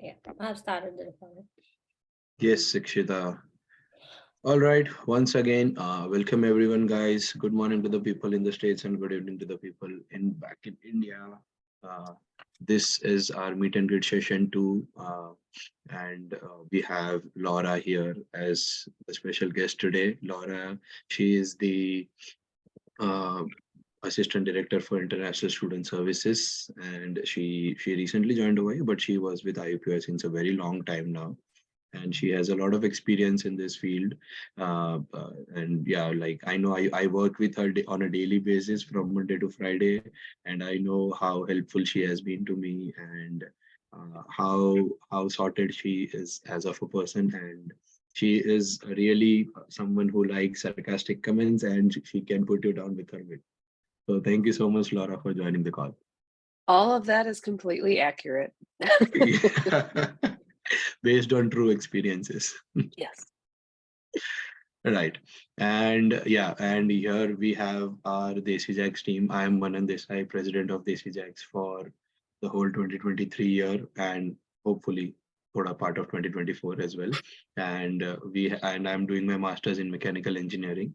Yeah, I've started the recording. Yes, Sikshita. All right. Once again, welcome everyone, guys. Good morning to the people in the States and good evening to the people in back in India. This is our meet and greet session two, and we have Laura here as the special guest today. Laura, she is the uh, assistant director for international student services, and she recently joined away, but she was with IUPUI since a very long time now, and she has a lot of experience in this field. And yeah, like I know I work with her on a daily basis from Monday to Friday, and I know how helpful she has been to me, and how sorted she is as of a person, and she is really someone who likes sarcastic comments, and she can put you down with her wit. So thank you so much, Laura, for joining the call. All of that is completely accurate. Based on true experiences. Yes. Right. And yeah, and here we have our Desijags team. I am Manan Desai, president of Desijags for the whole 2023 year, and hopefully for a part of 2024 as well. And I'm doing my master's in mechanical engineering.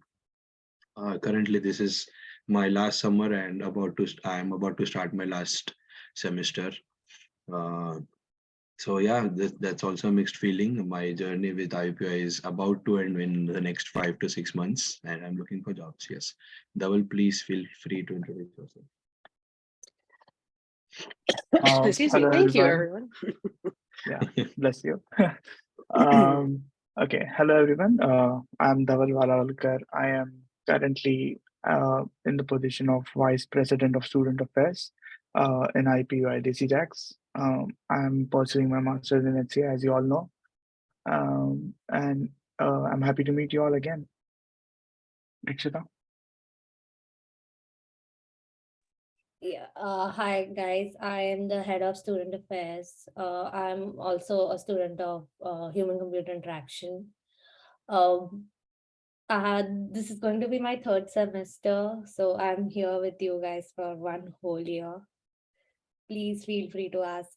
Currently, this is my last summer, and I am about to start my last semester. Uh, so yeah, that's also a mixed feeling. My journey with IUPUI is about to end in the next 5 to 6 months, and I'm looking for jobs. Yes, Dhaval, please feel free to introduce yourself. Excuse me. Hello, Thank you, everyone. everyone. Yeah, bless you. Okay, hello, everyone. I'm Dhaval Valavalkar. I am currently in the position of Vice President of Student Affairs in IUPUI Desijags. I'm pursuing my master's in HCA, as you all know. And I'm happy to meet you all again. Rikshita? Yeah. Hi guys. I am the head of student affairs. I'm also a student of human-computer interaction. This is going to be my third semester, so I'm here with you guys for one whole year. Please feel free to ask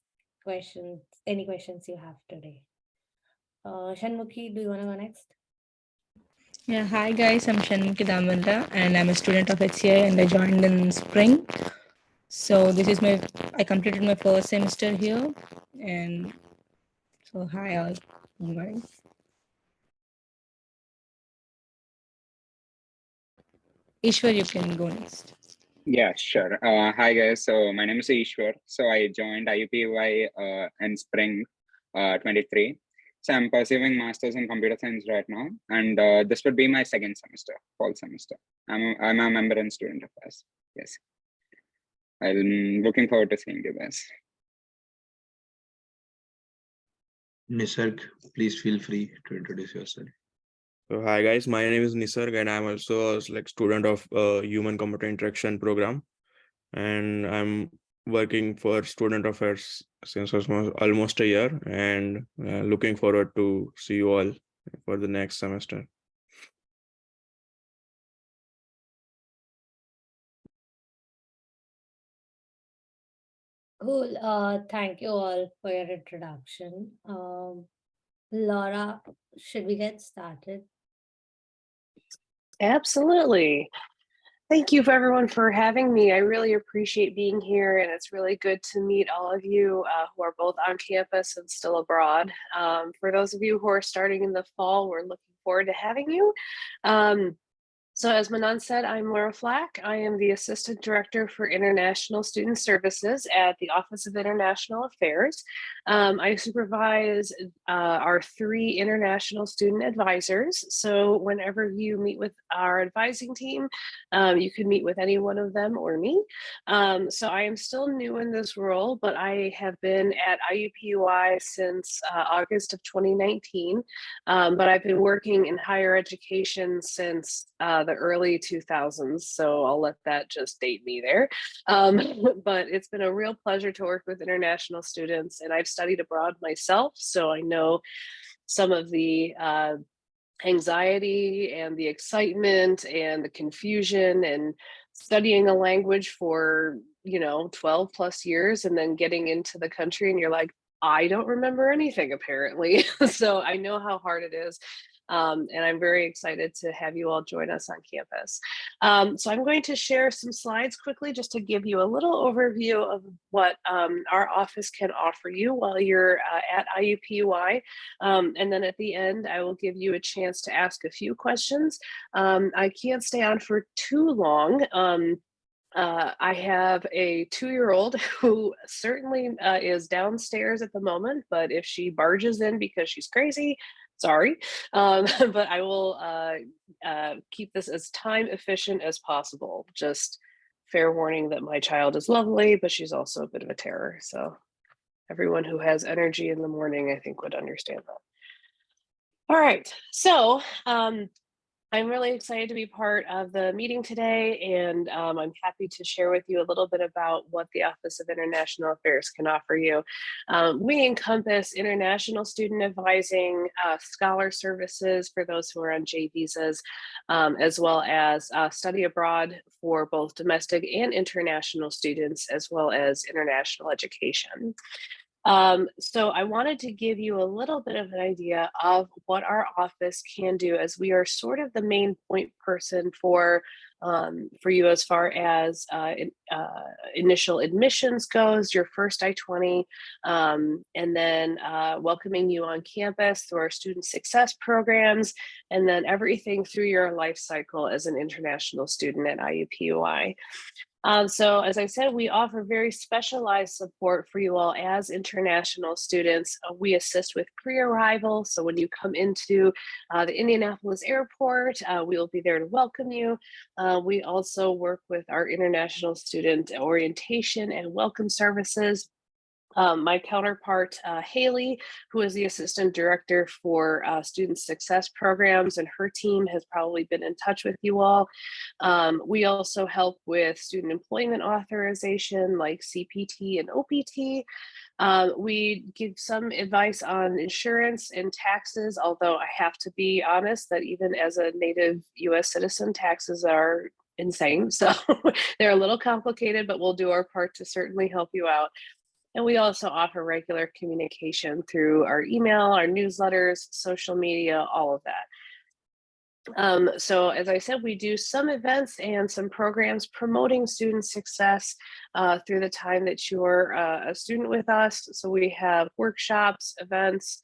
questions, any questions you have today. Shanmukhi, do you want to go next? Yeah, hi guys, I'm Shanmukhi Damanda and I'm a student of HCI and I joined in spring. So this is I completed my first semester here, and so hi all you guys. Ishwar, you can go next. Yeah, sure. Hi guys. So my name is Ishwar. So I joined IUPUI in spring 23. So I'm pursuing masters in computer science right now, and this would be my second semester, fall semester. I'm a member in student affairs. Yes. I'm looking forward to seeing you guys. Nisarg, please feel free to introduce yourself. So hi guys, my name is Nisarg and I'm also a student of human computer interaction program, and I'm working for student affairs since almost a year, and looking forward to see you all for the next semester. Cool. Thank you all for your introduction. Laura, should we get started? Absolutely. Thank you for everyone for having me. I really appreciate being here, and it's really good to meet all of you who are both on campus and still abroad. For those of you who are starting in the fall, we're looking forward to having you. So as Manan said, I'm Laura Flack. I am the Assistant Director for International Student Services at the Office of International Affairs. I supervise our 3 international student advisors. So whenever you meet with our advising team, you can meet with any one of them or me. So I am still new in this role, but I have been at IUPUI since August of 2019. But I've been working in higher education since the early 2000s, so I'll let that just date me there. But it's been a real pleasure to work with international students, and I've studied abroad myself, so I know some of the anxiety and the excitement and the confusion and studying a language for 12 plus years and then getting into the country and you're like, I don't remember anything apparently. So I know how hard it is. And I'm very excited to have you all join us on campus. So I'm going to share some slides quickly just to give you a little overview of what our office can offer you while you're at IUPUI. And then at the end, I will give you a chance to ask a few questions. I can't stay on for too long. I have a 2-year-old who certainly is downstairs at the moment, but if she barges in because she's crazy, sorry. But I will keep this as time efficient as possible. Just fair warning that my child is lovely, but she's also a bit of a terror. So everyone who has energy in the morning, I think, would understand that. All right, so I'm really excited to be part of the meeting today, and I'm happy to share with you a little bit about what the Office of International Affairs can offer you. We encompass international student advising, scholar services for those who are on J visas, as well as study abroad for both domestic and international students, as well as international education. So I wanted to give you a little bit of an idea of what our office can do, as we are sort of the main point person for you as far as initial admissions goes, your first I-20, and then welcoming you on campus through our student success programs, and then everything through your life cycle as an international student at IUPUI. So as I said, we offer very specialized support for you all as international students. We assist with pre-arrival. So when you come into the Indianapolis airport, we will be there to welcome you. We also work with our international student orientation and welcome services. My counterpart, Haley, who is the Assistant Director for Student Success Programs, and her team has probably been in touch with you all. We also help with student employment authorization like CPT and OPT. We give some advice on insurance and taxes, although I have to be honest that even as a native US citizen, taxes are insane. So they're a little complicated, but we'll do our part to certainly help you out. And we also offer regular communication through our email, our newsletters, social media, all of that. So as I said, we do some events and some programs promoting student success through the time that you're a student with us. So we have workshops, events.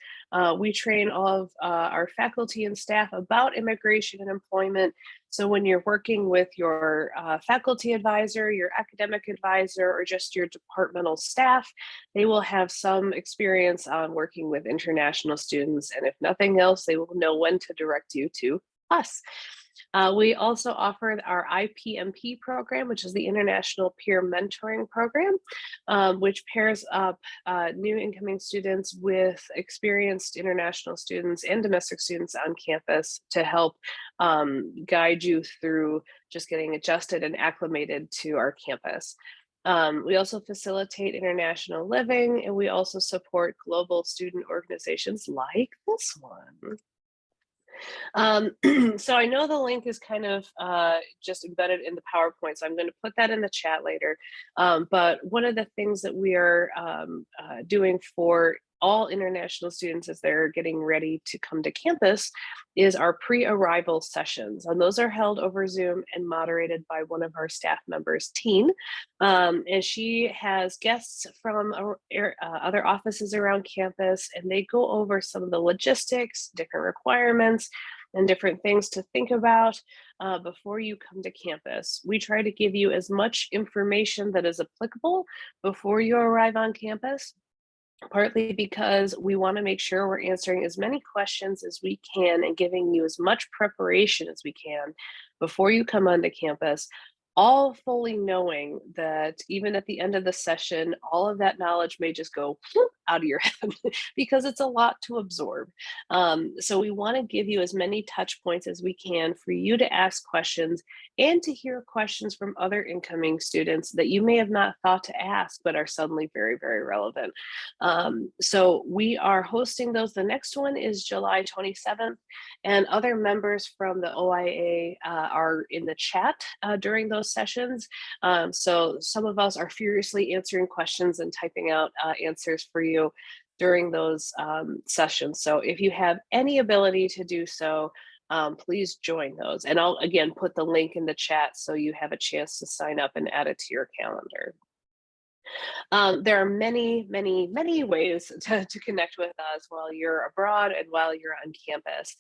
We train all of our faculty and staff about immigration and employment. So when you're working with your faculty advisor, your academic advisor, or just your departmental staff, they will have some experience on working with international students. And if nothing else, they will know when to direct you to us. We also offer our IPMP program, which is the International Peer Mentoring Program, which pairs up new incoming students with experienced international students and domestic students on campus to help guide you through just getting adjusted and acclimated to our campus. We also facilitate international living, and we also support global student organizations like this one. So I know the link is kind of just embedded in the PowerPoint, so I'm going to put that in the chat later. But one of the things that we are doing for all international students as they're getting ready to come to campus is our pre-arrival sessions. And those are held over Zoom and moderated by one of our staff members, Teen. And she has guests from other offices around campus, and they go over some of the logistics, different requirements, and different things to think about before you come to campus. We try to give you as much information that is applicable before you arrive on campus, partly because we want to make sure we're answering as many questions as we can and giving you as much preparation as we can before you come onto campus, all fully knowing that even at the end of the session, all of that knowledge may just go out of your head because it's a lot to absorb. So we want to give you as many touch points as we can for you to ask questions and to hear questions from other incoming students that you may have not thought to ask, but are suddenly very, very relevant. So we are hosting those. The next one is July 27th, and other members from the OIA are in the chat during those sessions. So some of us are furiously answering questions and typing out answers for you. during those sessions. So if you have any ability to do so, please join those. And I'll again put the link in the chat so you have a chance to sign up and add it to your calendar. There are many, many, many ways to connect with us while you're abroad and while you're on campus.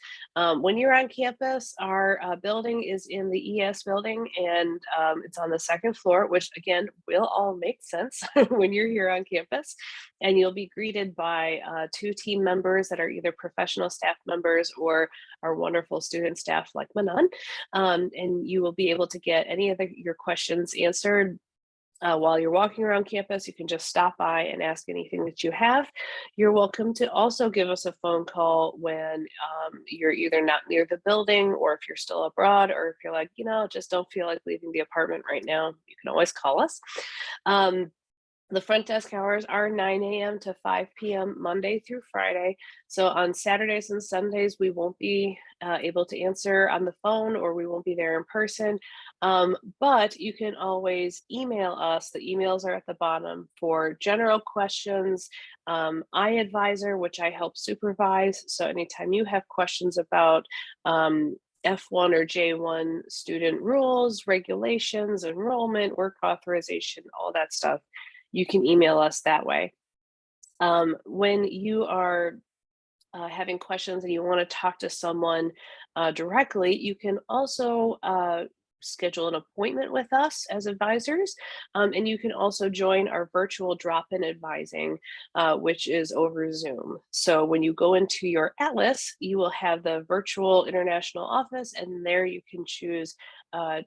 When you're on campus, our building is in the ES building, and it's on the second floor, which again will all make sense when you're here on campus. And you'll be greeted by 2 team members that are either professional staff members or our wonderful student staff like Manan. And you will be able to get any of your questions answered while you're walking around campus. You can just stop by and ask anything that you have. You're welcome to also give us a phone call when you're either not near the building, or if you're still abroad, or if you're like, just don't feel like leaving the apartment right now, you can always call us. The front desk hours are 9 a.m. to 5 p.m. Monday through Friday. So on Saturdays and Sundays, we won't be able to answer on the phone, or we won't be there in person. But you can always email us. The emails are at the bottom for general questions. iAdvisor, which I help supervise. So anytime you have questions about F1 or J1 student rules, regulations, enrollment, work authorization, all that stuff, you can email us that way. When you are having questions and you want to talk to someone directly, you can also schedule an appointment with us as advisors. And you can also join our virtual drop-in advising, which is over Zoom. So when you go into your Atlas, you will have the virtual international office, and there you can choose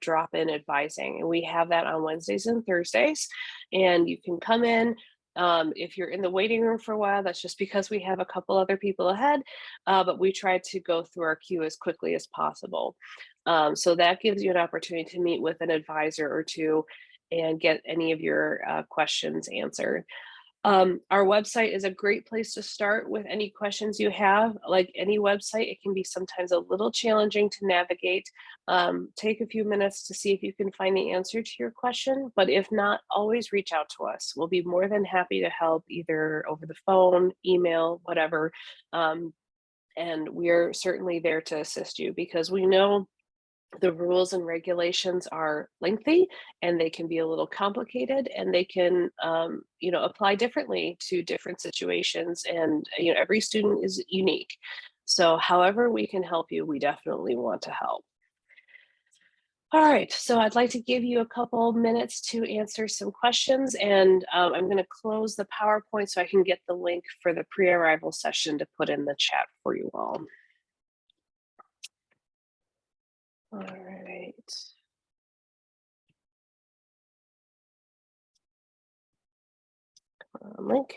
drop-in advising. And we have that on Wednesdays and Thursdays. And you can come in. If you're in the waiting room for a while, that's just because we have a couple other people ahead, but we try to go through our queue as quickly as possible. So that gives you an opportunity to meet with an advisor or two and get any of your questions answered. Our website is a great place to start with any questions you have. Like any website, it can be sometimes a little challenging to navigate. Take a few minutes to see if you can find the answer to your question, but if not, always reach out to us. We'll be more than happy to help, either over the phone, email, whatever. And we're certainly there to assist you, because we know the rules and regulations are lengthy, and they can be a little complicated, and they can apply differently to different situations, and every student is unique. So however we can help you, we definitely want to help. All right, so I'd like to give you a couple minutes to answer some questions, and I'm going to close the PowerPoint so I can get the link for the pre-arrival session to put in the chat for you all. All right. Link.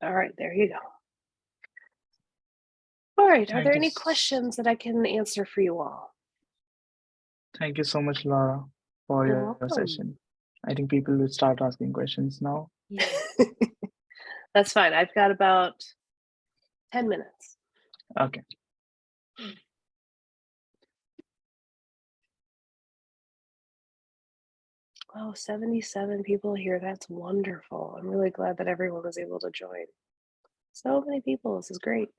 All right, there you go. All right, are there any questions that I can answer for you all? Thank you so much, Laura, for You're your welcome. session. I think people will start asking questions now. Yeah. That's fine. I've got about 10 minutes. Okay. Oh, 77 people here. That's wonderful. I'm really glad that everyone was able to join. So many people. This is great.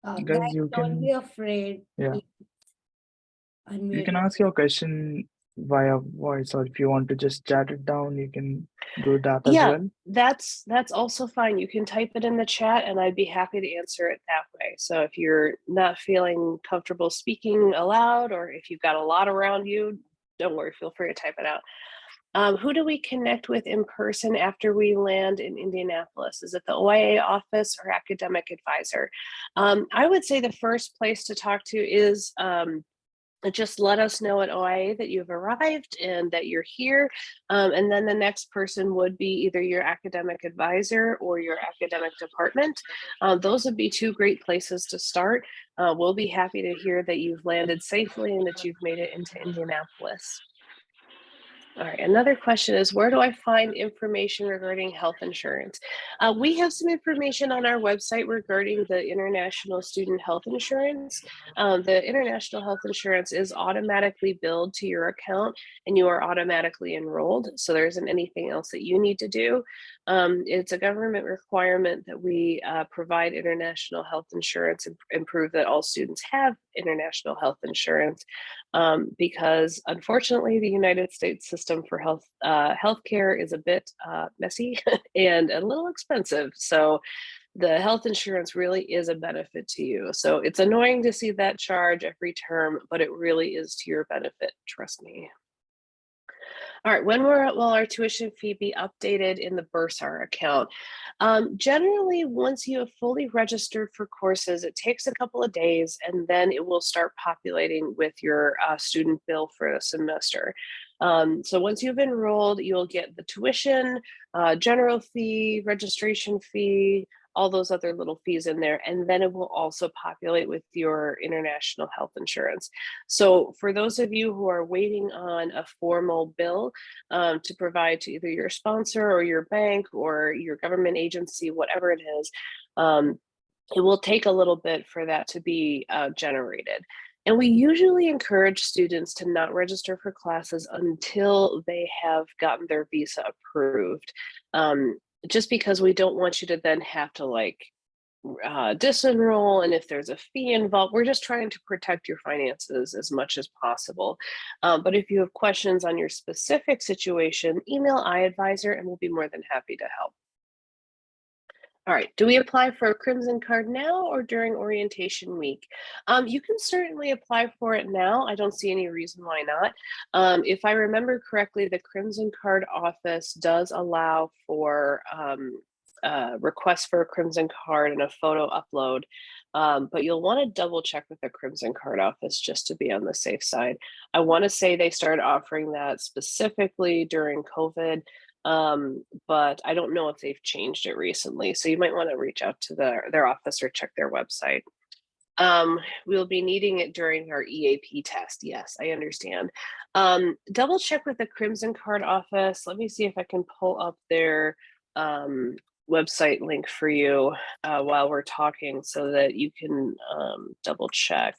Guys, Guys, you don't be can, afraid. yeah, Please you unmute can ask your question via voice, or if you want to just chat it down, you can do that as Yeah, well. that's also fine. You can type it in the chat, and I'd be happy to answer it that way. So if you're not feeling comfortable speaking aloud, or if you've got a lot around you, don't worry, feel free to type it out. Who do we connect with in person after we land in Indianapolis? Is it the OIA office or academic advisor? I would say the first place to talk to is just let us know at OIA that you've arrived and that you're here. And then the next person would be either your academic advisor or your academic department. Those would be 2 great places to start. We'll be happy to hear that you've landed safely and that you've made it into Indianapolis. All right, another question is, where do I find information regarding health insurance? We have some information on our website regarding the international student health insurance. The international health insurance is automatically billed to your account and you are automatically enrolled. So there isn't anything else that you need to do. It's a government requirement that we provide international health insurance and prove that all students have international health insurance. Because unfortunately, the United States system for healthcare is a bit messy and a little expensive. So the health insurance really is a benefit to you. So it's annoying to see that charge every term, but it really is to your benefit, trust me. All right, when will our tuition fee be updated in the Bursar account? Generally, once you have fully registered for courses, it takes a couple of days and then it will start populating with your student bill for the semester. So once you've enrolled, you'll get the tuition, general fee, registration fee, all those other little fees in there, and then it will also populate with your international health insurance. So for those of you who are waiting on a formal bill to provide to either your sponsor or your bank or your government agency, whatever it is, it will take a little bit for that to be generated. And we usually encourage students to not register for classes until they have gotten their visa approved. Just because we don't want you to then have to disenroll, and if there's a fee involved, we're just trying to protect your finances as much as possible. But if you have questions on your specific situation, email iAdvisor and we'll be more than happy to help. All right, do we apply for a Crimson Card now or during orientation week? You can certainly apply for it now. I don't see any reason why not. If I remember correctly, the Crimson Card office does allow for requests for a Crimson Card and a photo upload, but you'll want to double check with the Crimson Card office just to be on the safe side. I want to say they started offering that specifically during COVID. But I don't know if they've changed it recently. So you might want to reach out to their office or check their website. We'll be needing it during our EAP test. Yes, I understand. Double check with the Crimson Card office. Let me see if I can pull up their website link for you while we're talking so that you can double check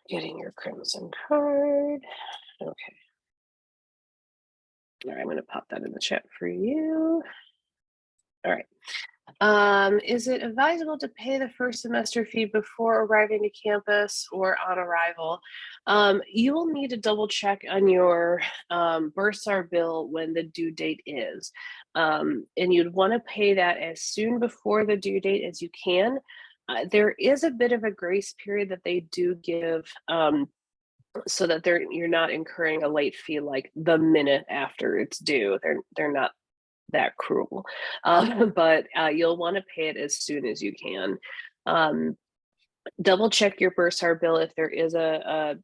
getting your Crimson Card. Okay. All right, I'm going to pop that in the chat for you. All right. Is it advisable to pay the first semester fee before arriving to campus or on arrival? You will need to double check on your Bursar bill when the due date is. And you'd want to pay that as soon before the due date as you can. There is a bit of a grace period that they do give so that you're not incurring a late fee like the minute after it's due. They're not that cruel, but you'll want to pay it as soon as you can. Double check your Bursar bill if there is a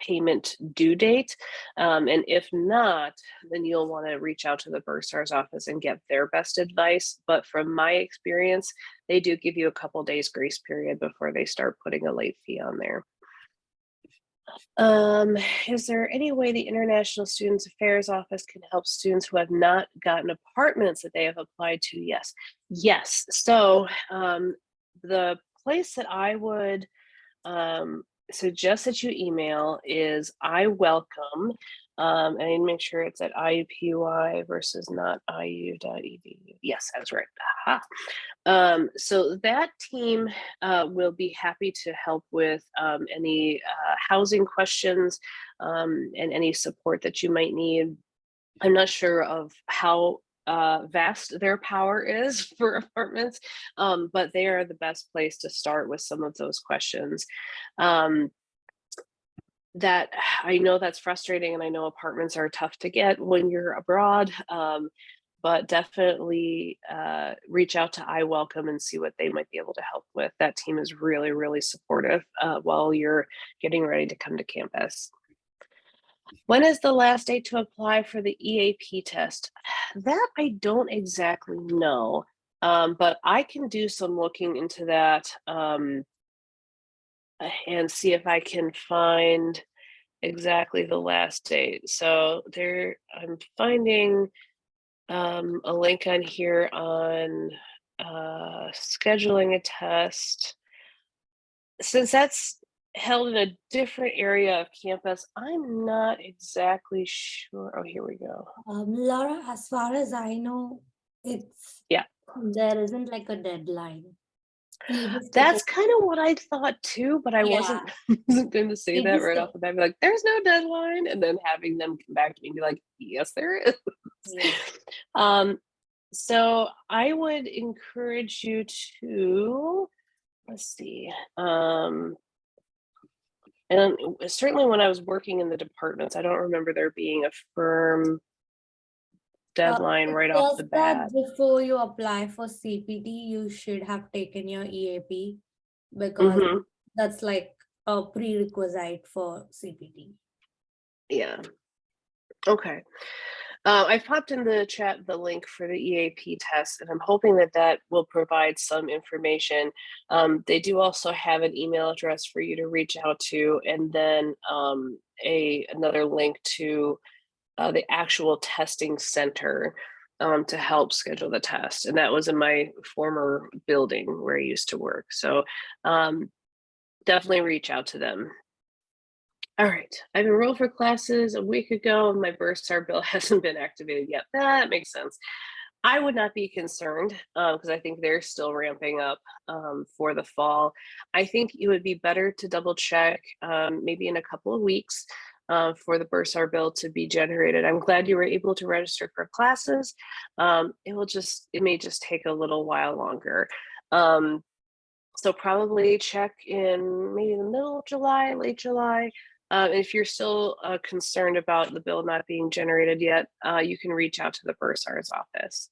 payment due date, and if not, then you'll want to reach out to the Bursar's office and get their best advice. But from my experience, they do give you a couple days grace period before they start putting a late fee on there. Is there any way the International Students Affairs Office can help students who have not gotten apartments that they have applied to? Yes. So the place that I would suggest that you email is iWelcome. And I need to make sure it's at IUPUI versus not IU.edu. Yes, that's right. Aha. So that team will be happy to help with any housing questions and any support that you might need. I'm not sure of how vast their power is for apartments, but they are the best place to start with some of those questions. That I know that's frustrating, and I know apartments are tough to get when you're abroad, but definitely reach out to iWelcome and see what they might be able to help with. That team is really, really supportive while you're getting ready to come to campus. When is the last date to apply for the EAP test? That I don't exactly know, but I can do some looking into that and see if I can find exactly the last date. So there, I'm finding a link on here on scheduling a test. Since that's held in a different area of campus, I'm not exactly sure. Oh, here we go. Laura, as far as I know, it's Yeah. there isn't like a deadline. You just That's kind of what I thought too, but I Yeah. wasn't going to say You that just right off the bat. Be like, there's no deadline, and then having them come back to me and be like, yes, there is. Yeah. So I would encourage you to, let's see, and certainly when I was working in the departments, I don't remember there being a firm deadline It's right off the just that bat. before you apply for CPT, you should have taken your EAP because Mhm. that's like a prerequisite for CPT. Yeah. Okay. I've popped in the chat the link for the EAP test, and I'm hoping that that will provide some information. They do also have an email address for you to reach out to, and then another link to the actual testing center to help schedule the test. And that was in my former building where I used to work. So definitely reach out to them. All right, I've enrolled for classes a week ago and my Bursar bill hasn't been activated yet. That makes sense. I would not be concerned because I think they're still ramping up for the fall. I think it would be better to double check maybe in a couple of weeks for the Bursar bill to be generated. I'm glad you were able to register for classes. It may just take a little while longer. So probably check in maybe the middle of July, late July. If you're still concerned about the bill not being generated yet, you can reach out to the Bursar's office.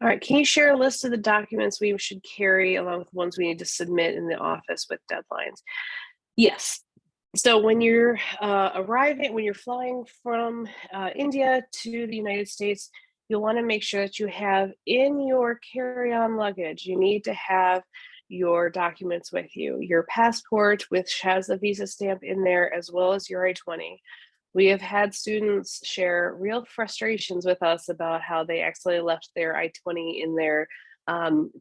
All right, can you share a list of the documents we should carry along with ones we need to submit in the office with deadlines? Yes. So when you're when you're flying from India to the United States, you'll want to make sure that you have in your carry-on luggage, you need to have your documents with you, your passport, which has a visa stamp in there, as well as your I-20. We have had students share real frustrations with us about how they accidentally left their I-20 in their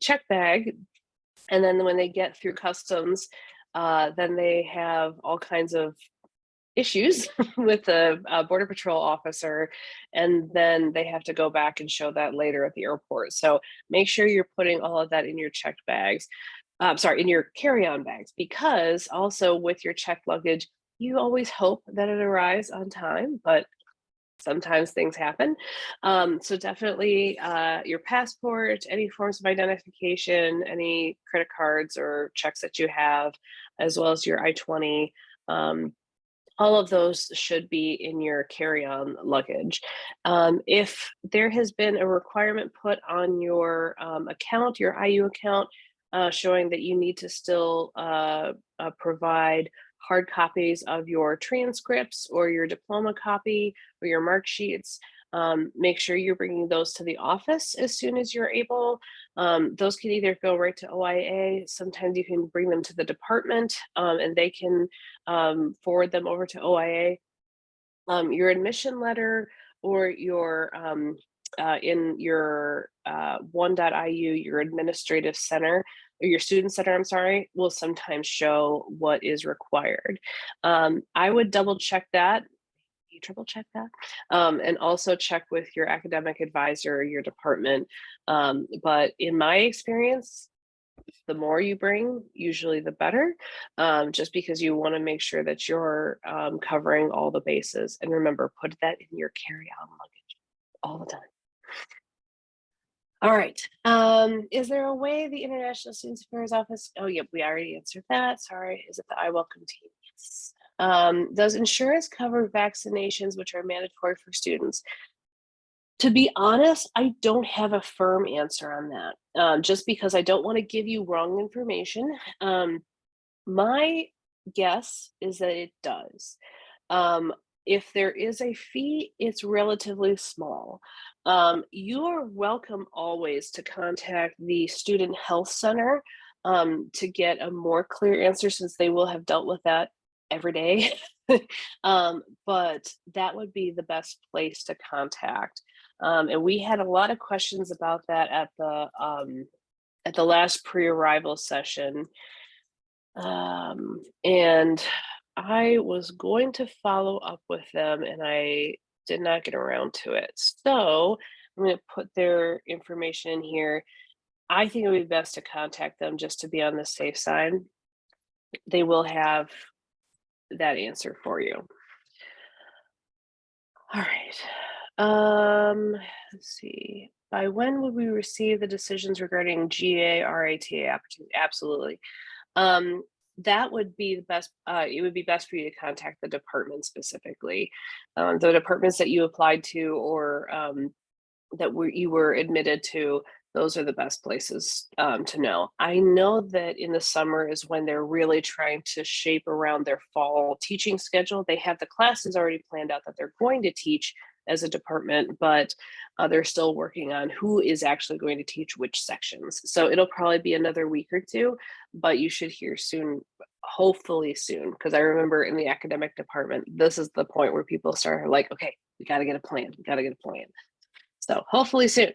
check bag. And then when they get through customs, then they have all kinds of issues with the Border Patrol officer, and then they have to go back and show that later at the airport. So make sure you're putting all of that in your checked bags. In your carry-on bags, because also with your checked luggage, you always hope that it arrives on time, but sometimes things happen. So definitely your passport, any forms of identification, any credit cards or checks that you have, as well as your I-20, all of those should be in your carry-on luggage. If there has been a requirement put on your account, your IU account, showing that you need to still provide hard copies of your transcripts or your diploma copy or your mark sheets, make sure you're bringing those to the office as soon as you're able. Those can either go right to OIA. Sometimes you can bring them to the department and they can forward them over to OIA. Your admission letter or your in your 1.IU, your administrative center, or your student center, I'm sorry, will sometimes show what is required. I would double check that, triple check that, and also check with your academic advisor, your department. But in my experience, the more you bring, usually the better, just because you want to make sure that you're covering all the bases. And remember, put that in your carry-on luggage all the time. All right. Is there a way the International Students Affairs Office? Oh, yep, we already answered that. Sorry. Is it the I Welcome team? Yes. Does insurance cover vaccinations which are mandatory for students? To be honest, I don't have a firm answer on that, just because I don't want to give you wrong information. My guess is that it does. If there is a fee, it's relatively small. You are welcome always to contact the Student Health Center to get a more clear answer, since they will have dealt with that every day But that would be the best place to contact. And we had a lot of questions about that at the last pre-arrival session. And I was going to follow up with them and I did not get around to it. So I'm going to put their information in here. I think it would be best to contact them just to be on the safe side. They will have that answer for you. All right. Let's see. By when would we receive the decisions regarding GA, RATA opportunity? Absolutely. That would be the best. It would be best for you to contact the department specifically. The departments that you applied to or that you were admitted to, those are the best places to know. I know that in the summer is when they're really trying to shape around their fall teaching schedule. They have the classes already planned out that they're going to teach as a department, but they're still working on who is actually going to teach which sections. So it'll probably be another week or two, but you should hear soon, hopefully soon, because I remember in the academic department, this is the point where people start like, okay, we got to get a plan. We got to get a plan. So hopefully soon.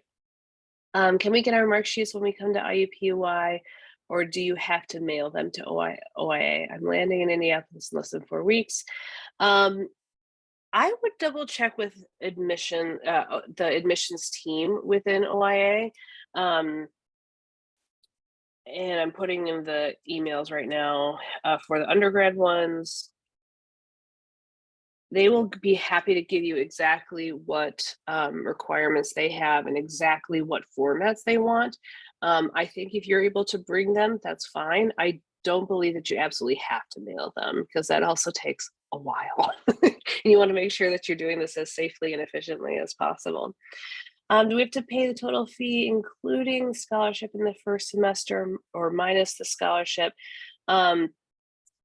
Can we get our mark sheets when we come to IUPUI, or do you have to mail them to OIA? I'm landing in Indianapolis in less than 4 weeks. I would double check with the admissions team within OIA. And I'm putting in the emails right now for the undergrad ones. They will be happy to give you exactly what requirements they have and exactly what formats they want. I think if you're able to bring them, that's fine. I don't believe that you absolutely have to mail them because that also takes a while. You want to make sure that you're doing this as safely and efficiently as possible. Do we have to pay the total fee, including scholarship in the first semester or minus the scholarship?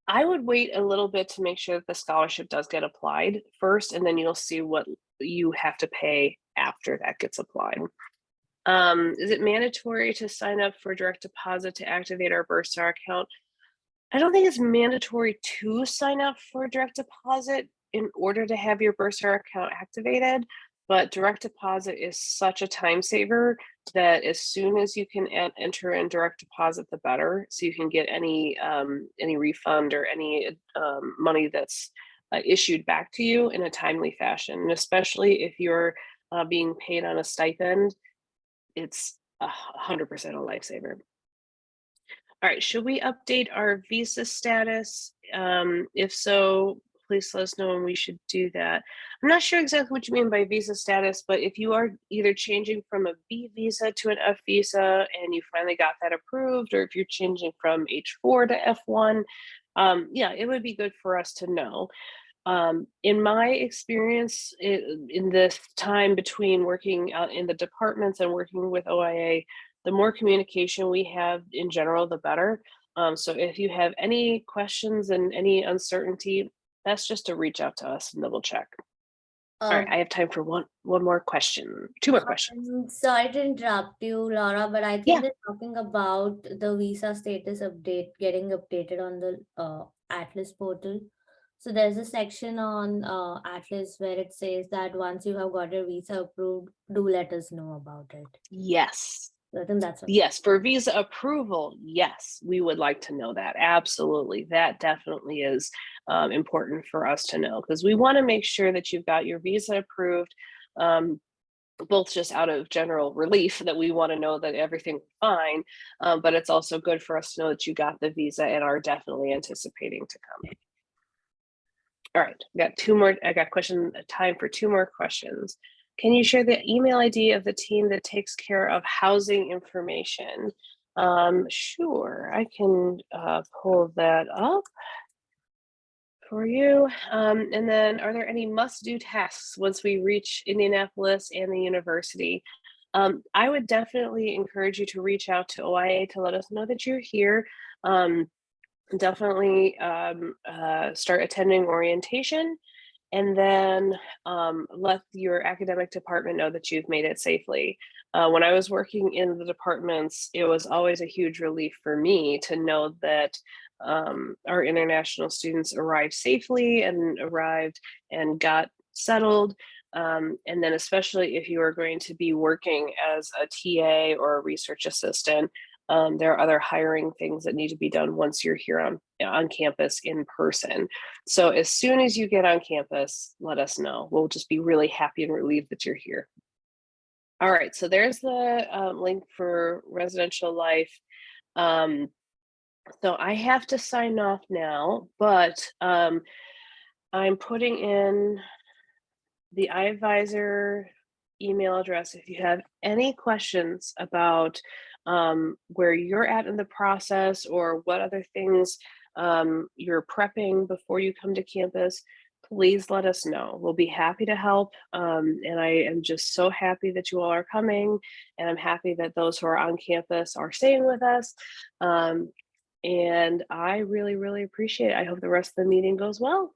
I would wait a little bit to make sure that the scholarship does get applied first, and then you'll see what you have to pay after that gets applied. Is it mandatory to sign up for direct deposit to activate our Bursar account? I don't think it's mandatory to sign up for direct deposit in order to have your Bursar account activated, but direct deposit is such a time saver that as soon as you can enter in direct deposit, the better. So you can get any refund or any money that's issued back to you in a timely fashion. And especially if you're being paid on a stipend, it's 100% a lifesaver. All right, should we update our visa status? If so, please let us know when we should do that. I'm not sure exactly what you mean by visa status, but if you are either changing from a B visa to an F visa and you finally got that approved, or if you're changing from H4 to F1, yeah, it would be good for us to know. In my experience, in this time between working in the departments and working with OIA, the more communication we have in general, the better. So if you have any questions and any uncertainty, that's just to reach out to us and double check. All right, I have time for one more question, two more questions. Sorry to interrupt you, Laura, but I think they're talking about the visa status update getting updated on the Atlas portal. So there's a section on Atlas where it says that once you have got your visa approved, do let us know about it. Yes. I think that's what. Yes, for visa approval, yes, we would like to know that. Absolutely. That definitely is important for us to know because we want to make sure that you've got your visa approved, both just out of general relief that we want to know that everything's fine, but it's also good for us to know that you got the visa and are definitely anticipating to come. All right, I got time for two more questions. Can you share the email ID of the team that takes care of housing information? Sure, I can pull that up for you. And then are there any must-do tasks once we reach Indianapolis and the university? I would definitely encourage you to reach out to OIA to let us know that you're here. Definitely start attending orientation. And then let your academic department know that you've made it safely. When I was working in the departments, it was always a huge relief for me to know that our international students arrived safely and got settled. And then especially if you are going to be working as a TA or a research assistant, there are other hiring things that need to be done once you're here on campus in person. So as soon as you get on campus, let us know. We'll just be really happy and relieved that you're here. All right, so there's the link for residential life. So I have to sign off now, but I'm putting in the iAdvisor email address if you have any questions about where you're at in the process or what other things you're prepping before you come to campus. Please let us know. We'll be happy to help. And I am just so happy that you all are coming. And I'm happy that those who are on campus are staying with us. And I really, really appreciate it. I hope the rest of the meeting goes well.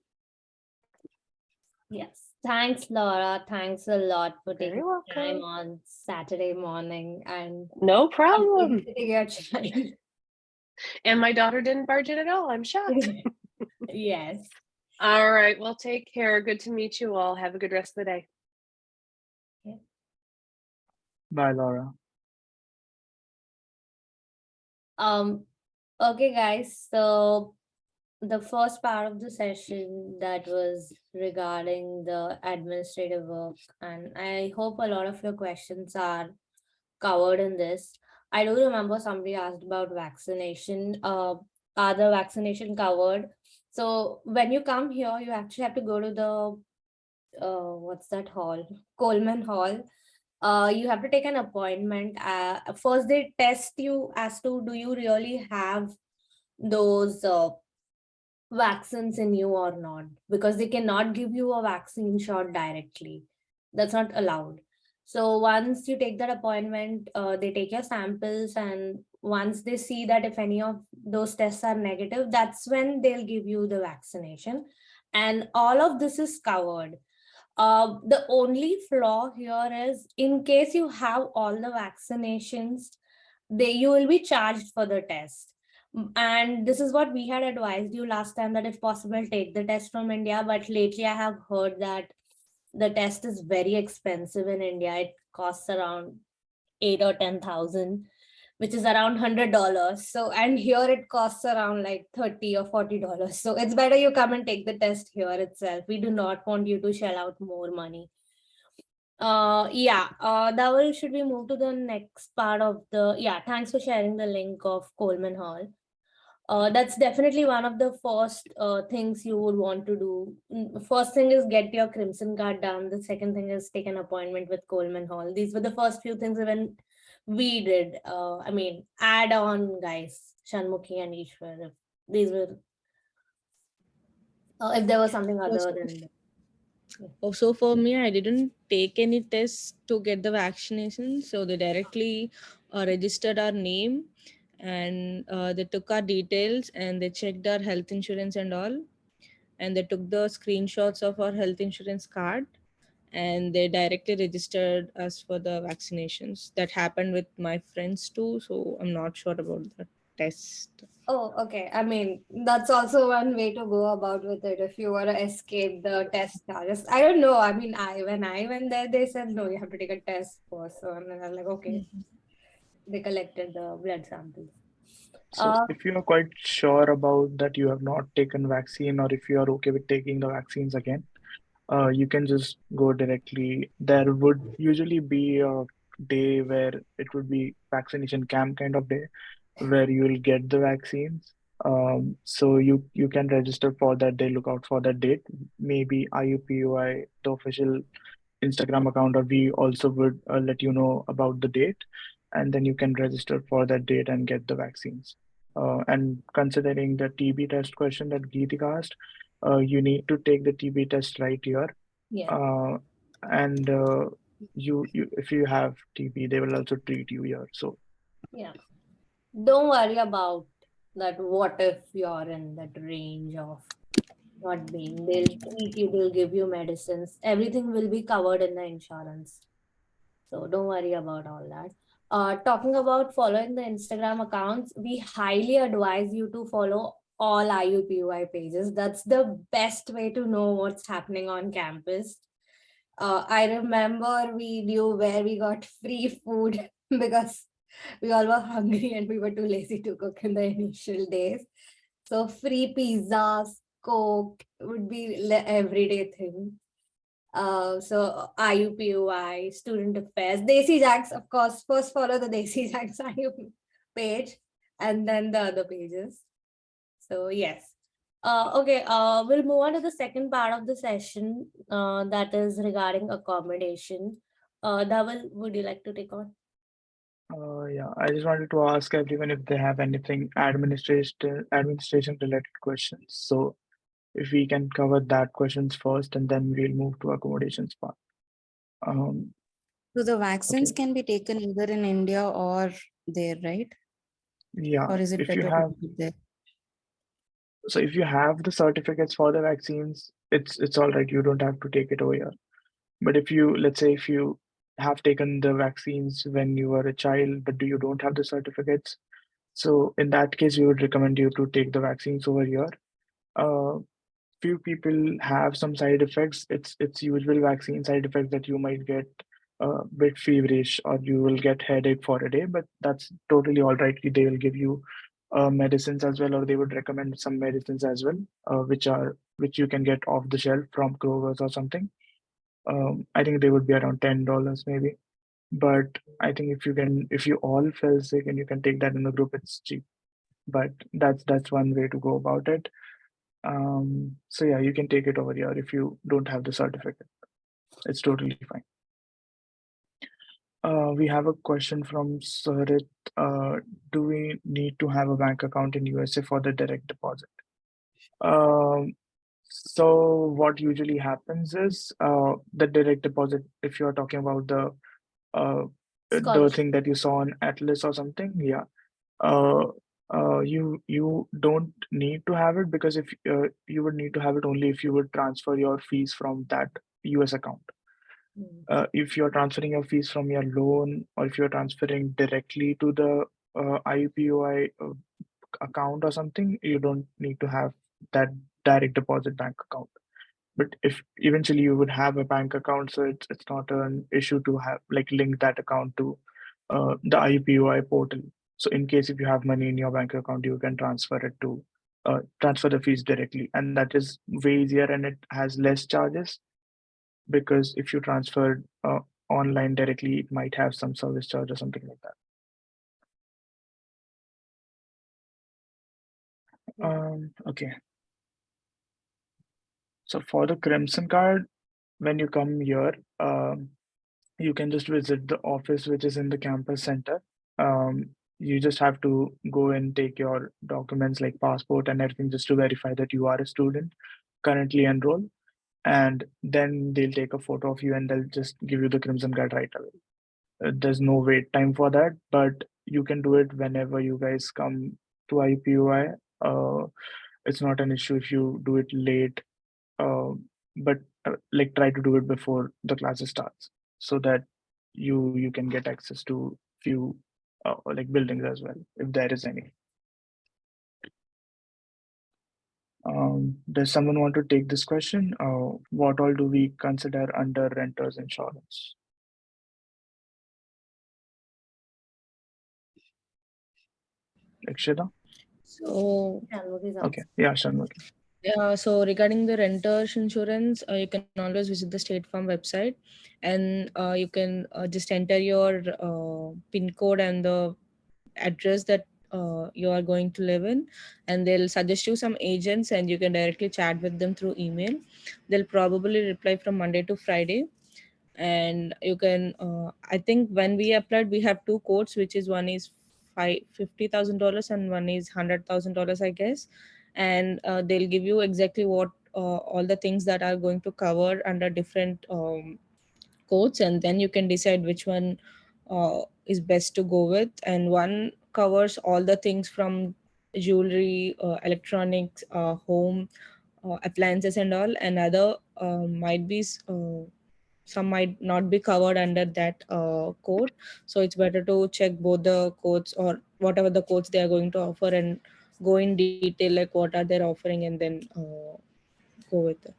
Yes. Thanks, Laura. Thanks a lot for Very taking time welcome. on Saturday morning and No problem. babysitting your child. And my daughter didn't barge in at all. I'm shocked. Yes. All right. Well, take care. Good to meet you all. Have a good rest of the day. Bye, Laura. Okay, guys. So the first part of the session that was regarding the administrative work, and I hope a lot of your questions are covered in this. I do remember somebody asked about vaccination. Are the vaccination covered? So when you come here, you actually have to go to the what's that hall? Coleman Hall. You have to take an appointment. First, they test you as to do you really have those vaccines in you or not, because they cannot give you a vaccine shot directly. That's not allowed. So once you take that appointment, they take your samples, and once they see that if any of those tests are negative, that's when they'll give you the vaccination. And all of this is covered. The only flaw here is in case you have all the vaccinations, you will be charged for the test. And this is what we had advised you last time, that if possible, take the test from India. But lately I have heard that the test is very expensive in India. It costs around 8 or 10,000, which is around $100. So, and here it costs around like $30 or $40. So it's better you come and take the test here itself. We do not want you to shell out more money. Dawal, should we move to the next part of thanks for sharing the link of Coleman Hall. That's definitely one of the first things you would want to do. First thing is get your Crimson card done. The second thing is take an appointment with Coleman Hall. These were the first few things even we did. Add on, guys, Shanmukhi and Ishwar. If these were, if there was something other than. Also, for me, I didn't take any tests to get the vaccination. So they directly registered our name, and they took our details, and they checked our health insurance and all. And they took the screenshots of our health insurance card, and they directly registered us for the vaccinations. That happened with my friends too. So I'm not sure about the test. Oh, okay. I mean, that's also one way to go about with it. If you want to escape the test charges, I don't know. I mean, when I went there, they said no, you have to take a test first. So and I was like, okay. They collected the blood samples. So if you are quite sure about that you have not taken vaccine, or if you are okay with taking the vaccines again, you can just go directly. There would usually be a day where it would be vaccination camp kind of day where you will get the vaccines. So you can register for that day, look out for that date. Maybe IUPUI, the official Instagram account, or we also would let you know about the date, and then you can register for that date and get the vaccines. And considering the TB test question that Geetik asked, you need to take the TB test right here. Yeah. And you if you have TB, they will also treat you here. So Yeah. Don't worry about that. What if you're in that range of not being? They'll treat you, they'll give you medicines. Everything will be covered in the insurance. So don't worry about all that. Talking about following the Instagram accounts, we highly advise you to follow all IUPUI pages. That's the best way to know what's happening on campus. I remember we knew where we got free food because we all were hungry and we were too lazy to cook in the initial days. So free pizzas, Coke would be everyday thing. So IUPUI, Student Affairs, Desijags, of course. First follow the Desijags IUP page and then the other pages. So yes. Okay, we'll move on to the second part of the session that is regarding accommodation. Dhaval, would you like to take on? Yeah, I just wanted to ask everyone if they have anything administration related questions. So if we can cover that questions first, and then we'll move to accommodations part. Um, So the vaccines okay. can be taken either in India or there, right? Yeah, Or is it if you better to have do it there? so if you have the certificates for the vaccines, it's all right. You don't have to take it over here. But if you, let's say, if you have taken the vaccines when you were a child, but you don't have the certificates, so in that case, we would recommend you to take the vaccines over here. Uh, few people have some side effects. It's usual vaccine side effects that you might get a bit feverish or you will get headache for a day, but that's totally all right. They will give you medicines as well, or they would recommend some medicines as well, which you can get off the shelf from Kroger's or something. I think they would be around $10 maybe. But I think if you all feel sick and you can take that in the group, it's cheap. But that's one way to go about it. So yeah, you can take it over here if you don't have the certificate. It's totally fine. We have a question from Sarit. Do we need to have a bank account in USA for the direct deposit? Um, so what usually happens is the direct deposit, if you're talking about uh, the Scholarship. thing that you saw on Atlas or something, yeah. Uh, you don't need to have it because if you would need to have it only if you would transfer your fees from that US account. If you're transferring your fees from your loan or if you're transferring directly to the IUPUI account or something, you don't need to have that direct deposit bank account. But if eventually you would have a bank account, so it's not an issue to have like link that account to the IUPUI portal. So in case if you have money in your bank account, you can transfer the fees directly, and that is way easier and it has less charges because if you transfer online directly, it might have some service charge or something like that. Okay. So for the Crimson card, when you come here, you can just visit the office which is in the campus center. You just have to go and take your documents like passport and everything just to verify that you are a student currently enrolled. And then they'll take a photo of you and they'll just give you the Crimson card right away. There's no wait time for that, but you can do it whenever you guys come to IUPUI. It's not an issue if you do it late, uh, but like try to do it before the classes starts so that you can get access to few like buildings as well if there is any. Does someone want to take this question? What all do we consider under renters insurance? Akshita? So Okay, yeah, Shanmughi. So regarding the renters insurance, you can always visit the State Farm website, and you can just enter your PIN code and the address that you are going to live in, and they'll suggest you some agents, and you can directly chat with them through email. They'll probably reply from Monday to Friday, and you can. I think when we applied, we have two codes, which is one is $50,000 and one is $100,000, I guess, and they'll give you exactly what all the things that are going to cover under different codes, and then you can decide which one is best to go with. And one covers all the things from jewelry, electronics, home appliances and all. Another might be some might not be covered under that code, so it's better to check both the codes or whatever the codes they are going to offer, and go in detail, like what are they offering, and then go with it.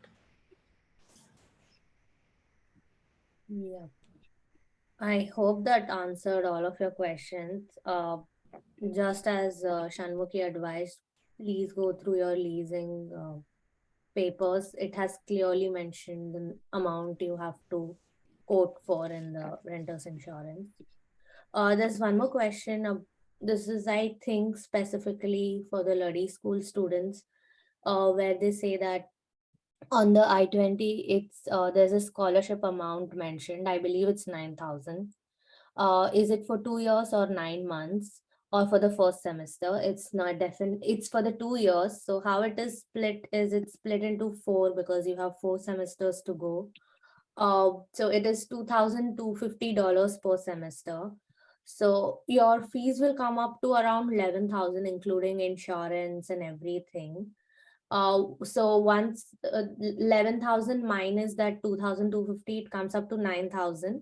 Yeah. I hope that answered all of your questions. Just as Shanmukhi advised, please go through your leasing papers. It has clearly mentioned the amount you have to quote for in the renter's insurance. There's one more question. This is, I think, specifically for the Luddy school students, where they say that on the I-20, it's there's a scholarship amount mentioned. I believe it's 9,000. Is it for 2 years or 9 months, or for the first semester? It's not definite. It's for the 2 years. So how it is split is it's split into four because you have 4 semesters to go. So it is $2,250 per semester. So your fees will come up to around 11,000, including insurance and everything. So once 11,000 minus that 2,250, it comes up to 9,000.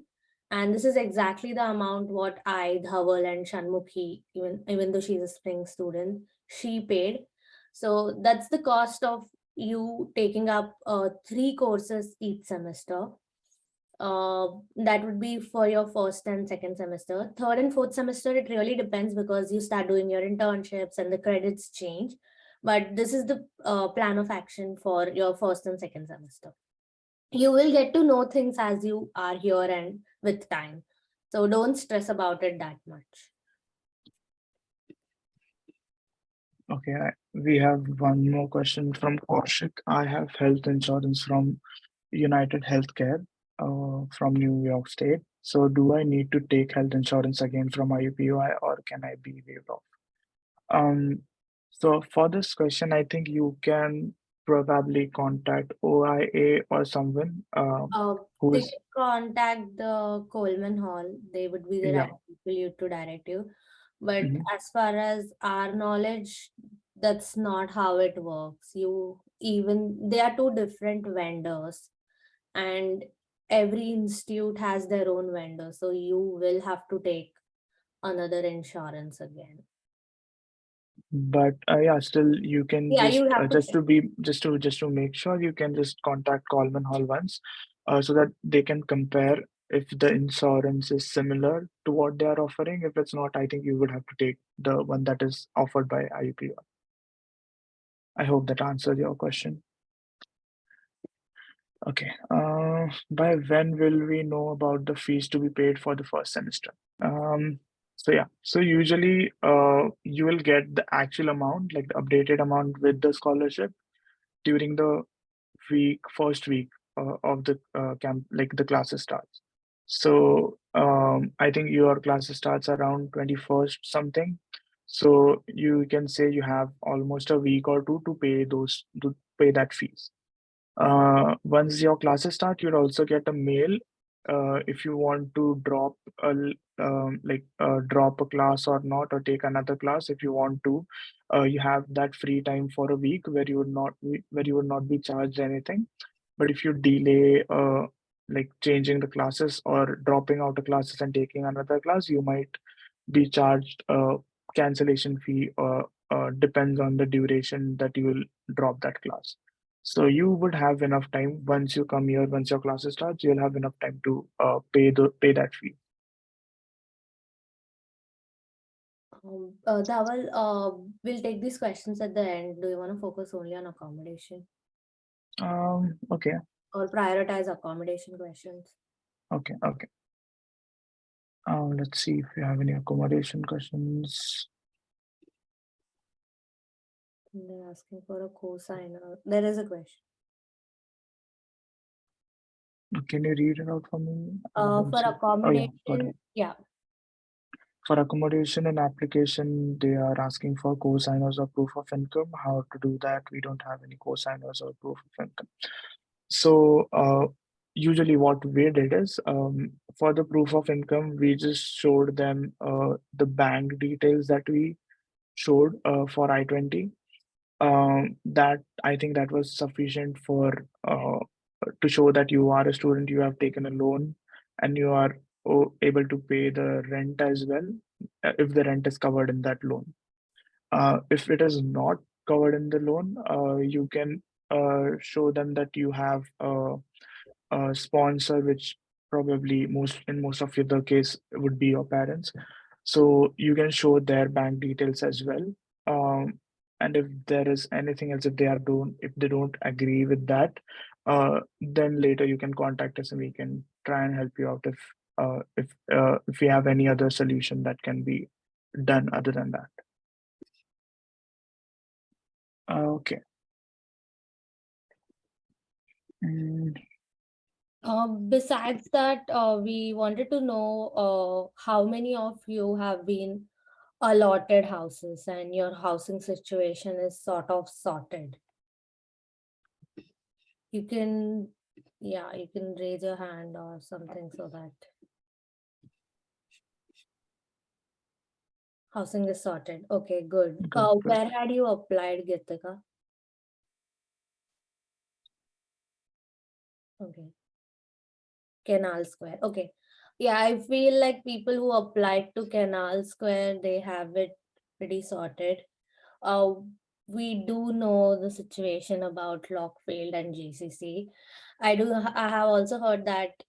And this is exactly the amount what I, Dhaval, and Shanmukhi, even though she's a spring student, she paid. So that's the cost of you taking up 3 courses each semester. That would be for your first and second semester. Third and fourth semester, it really depends because you start doing your internships and the credits change. But this is the plan of action for your first and second semester. You will get to know things as you are here and with time. So don't stress about it that much. Okay, we have one more question from Kaushik. I have health insurance from United Healthcare from New York State. So do I need to take health insurance again from IUPUI, or can I be waived off? So for this question, I think you can probably contact OIA or someone who They is, can contact the Coleman Hall. They would be the yeah. right people to direct you. But Mhm. as far as our knowledge, that's not how it works. They are two different vendors, and every institute has their own vendor. So you will have to take another insurance again. But yeah, still you can Yeah, you have to just to be just to make sure, you can just contact Coleman Hall once, so that they can compare if the insurance is similar to what they are offering. If it's not, I think you would have to take the one that is offered by IUPUI. I hope that answered your question. Okay. By when will we know about the fees to be paid for the first semester? So yeah, so usually you will get the actual amount, like the updated amount with the scholarship during the first week of the camp, like the classes starts. So I think your classes starts around 21st something. So you can say you have almost a week or two to pay that fees. Once your classes start, you'll also get a mail if you want to drop a class or not, or take another class. If you want to, you have that free time for a week where you would not be charged anything. But if you delay like changing the classes or dropping out the classes and taking another class, you might be charged a cancellation fee, or depends on the duration that you will drop that class. So you would have enough time once you come here, once your classes starts, you'll have enough time to pay that fee. Dhaval, we'll take these questions at the end. Do you want to focus only on accommodation Okay, or prioritize accommodation questions? okay. Let's see if you have any accommodation questions. They're asking for a cosigner. There is a question. Can you read it out for me? For Oh yeah, got accommodation, it. yeah. For accommodation and application, they are asking for co-signers or proof of income. How to do that? We don't have any co-signers or proof of income. So usually what we did is, for the proof of income, we just showed them the bank details that we showed for I-20. That I think that was sufficient for to show that you are a student, you have taken a loan, and you are able to pay the rent as well, if the rent is covered in that loan. If it is not covered in the loan, you can show them that you have a sponsor, which probably most of the case would be your parents. So you can show their bank details as well. And if there is anything else, if they don't agree with that, then later you can contact us and we can try and help you out if we have any other solution that can be done other than that. Okay. Mm, Besides that, we wanted to know how many of you have been allotted houses and your housing situation is sort of sorted. You can, yeah, you can raise your hand or something so that housing is sorted. Okay, good. good. Where had you applied, Gitika? Okay. Canal Square. Okay. Yeah, I feel like people who applied to Canal Square, they have it pretty sorted. We do know the situation about Lockfield and GCC. I have also heard that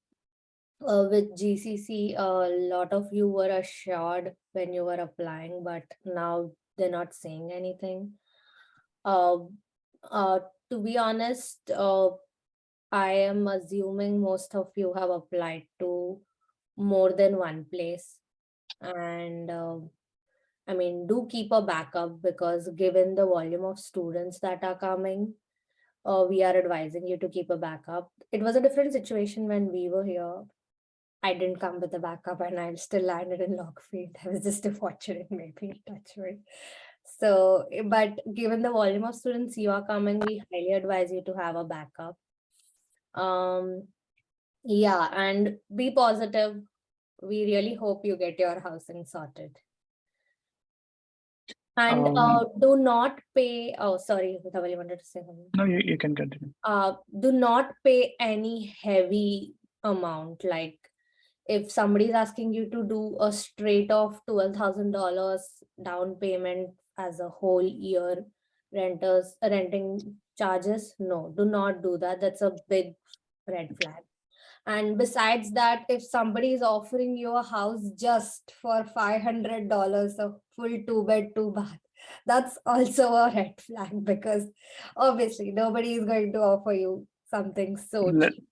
with GCC, a lot of you were assured when you were applying, but now they're not saying anything. Uh, uh, to be honest, I am assuming most of you have applied to more than one place. And I mean, do keep a backup because given the volume of students that are coming, we are advising you to keep a backup. It was a different situation when we were here. I didn't come with a backup and I still landed in Lockfield. I was just fortunate, maybe, touch wood. So, but given the volume of students you are coming, we highly advise you to have a backup. Yeah, and be positive. We really hope you get your housing sorted. And do not pay, oh, sorry, Dhaval, you wanted to say something? No, you can continue. Do not pay any heavy amount. Like if somebody is asking you to do a straight off $12,000 down payment as a whole year renting charges, no, do not do that. That's a big red flag. And besides that, if somebody is offering you a house just for $500, a full 2-bed, 2-bath, that's also a red flag because obviously nobody is going to offer you something so cheap.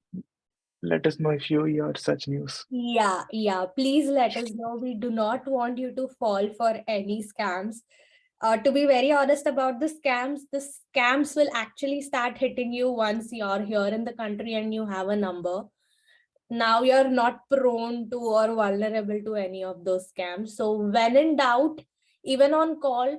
Let us know if you hear such news. Yeah, please let us know. We do not want you to fall for any scams. To be very honest about the scams will actually start hitting you once you're here in the country and you have a number. Now you're not prone to or vulnerable to any of those scams. So when in doubt, even on call,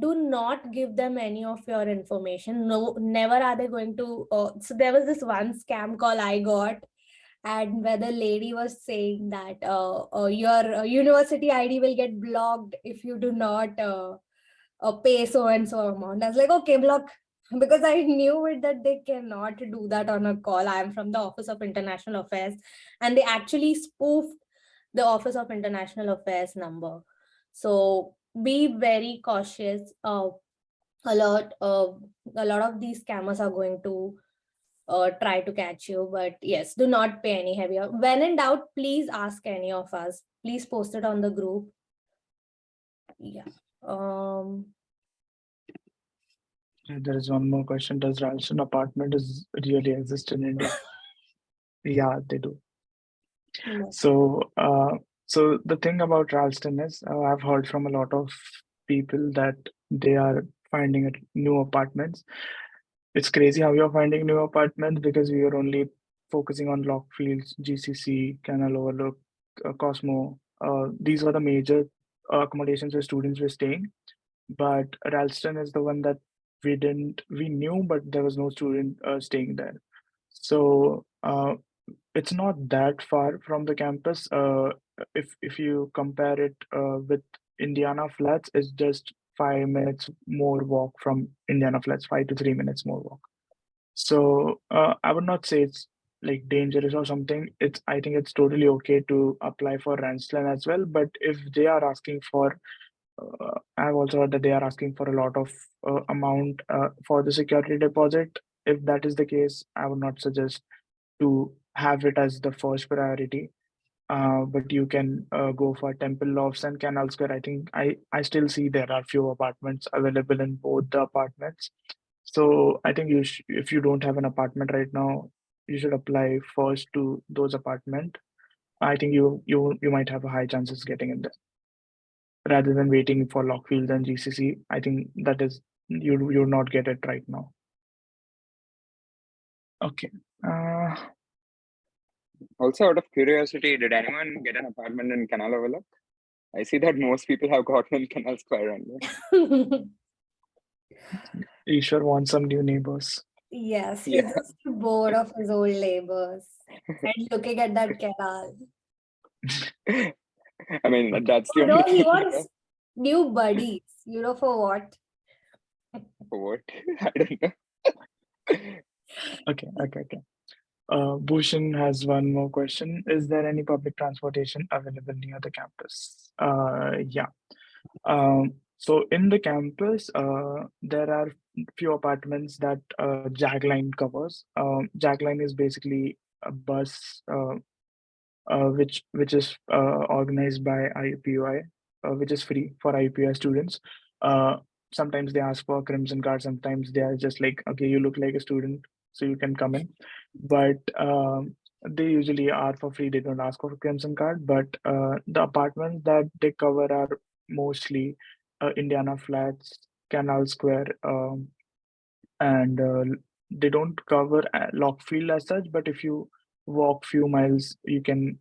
do not give them any of your information. No, never are they going to. So there was this one scam call I got, and where the lady was saying that your university ID will get blocked if you do not pay so and so amount. I was like, okay, block. Because I knew it that they cannot do that on a call. I am from the Office of International Affairs, and they actually spoofed the Office of International Affairs number. So be very cautious. A lot of these scammers are going to try to catch you, but yes, do not pay any heavier. When in doubt, please ask any of us. Please post it on the group. Yeah. There is one more question. Does Ralston apartment really exist in India? Yeah, they do. No. So the thing about Ralston is I've heard from a lot of people that they are finding new apartments. It's crazy how you're finding new apartments because we are only focusing on Lockfields, GCC, Canal Overlook, Cosmo. These were the major accommodations where students were staying. But Ralston is the one that we knew, but there was no student staying there. So it's not that far from the campus. If you compare it with Indiana Flats, it's just 5 minutes more walk from Indiana Flats, 5 to 3 minutes more walk. So I would not say it's like dangerous or something. I think it's totally okay to apply for Randstad as well. But if they are asking for I've also heard that they are asking for a lot of amount for the security deposit. If that is the case, I would not suggest to have it as the first priority. But you can go for Temple Lofts and Canal Square. I think I still see there are few apartments available in both the apartments. So I think if you don't have an apartment right now, you should apply first to those apartment. I think you might have a high chances getting in there rather than waiting for Lockfields and GCC. I think that is you'll not get it right now. Okay. Also, out of curiosity, did anyone get an apartment in Canal Overlook? I see that most people have gotten in Canal Square only. Ishwar wants some new neighbors. Yes, he's Yeah. just bored of his old neighbors and looking at that canal. I mean, that's the Oh, only no, he thing. wants new buddies. You know for what? For what? I don't know. Okay. Bhushan has one more question. Is there any public transportation available near the campus? Yeah. So in the campus, there are few apartments that Jag Line covers. Jag Line is basically a bus which is organized by IUPUI, which is free for IUPUI students. Sometimes they ask for Crimson Card. Sometimes they are just like, okay, you look like a student, so you can come in. But they usually are for free. They don't ask for Crimson Card. But the apartments that they cover are mostly Indiana Flats, Canal Square, and they don't cover Lockfield as such. But if you walk few miles, you can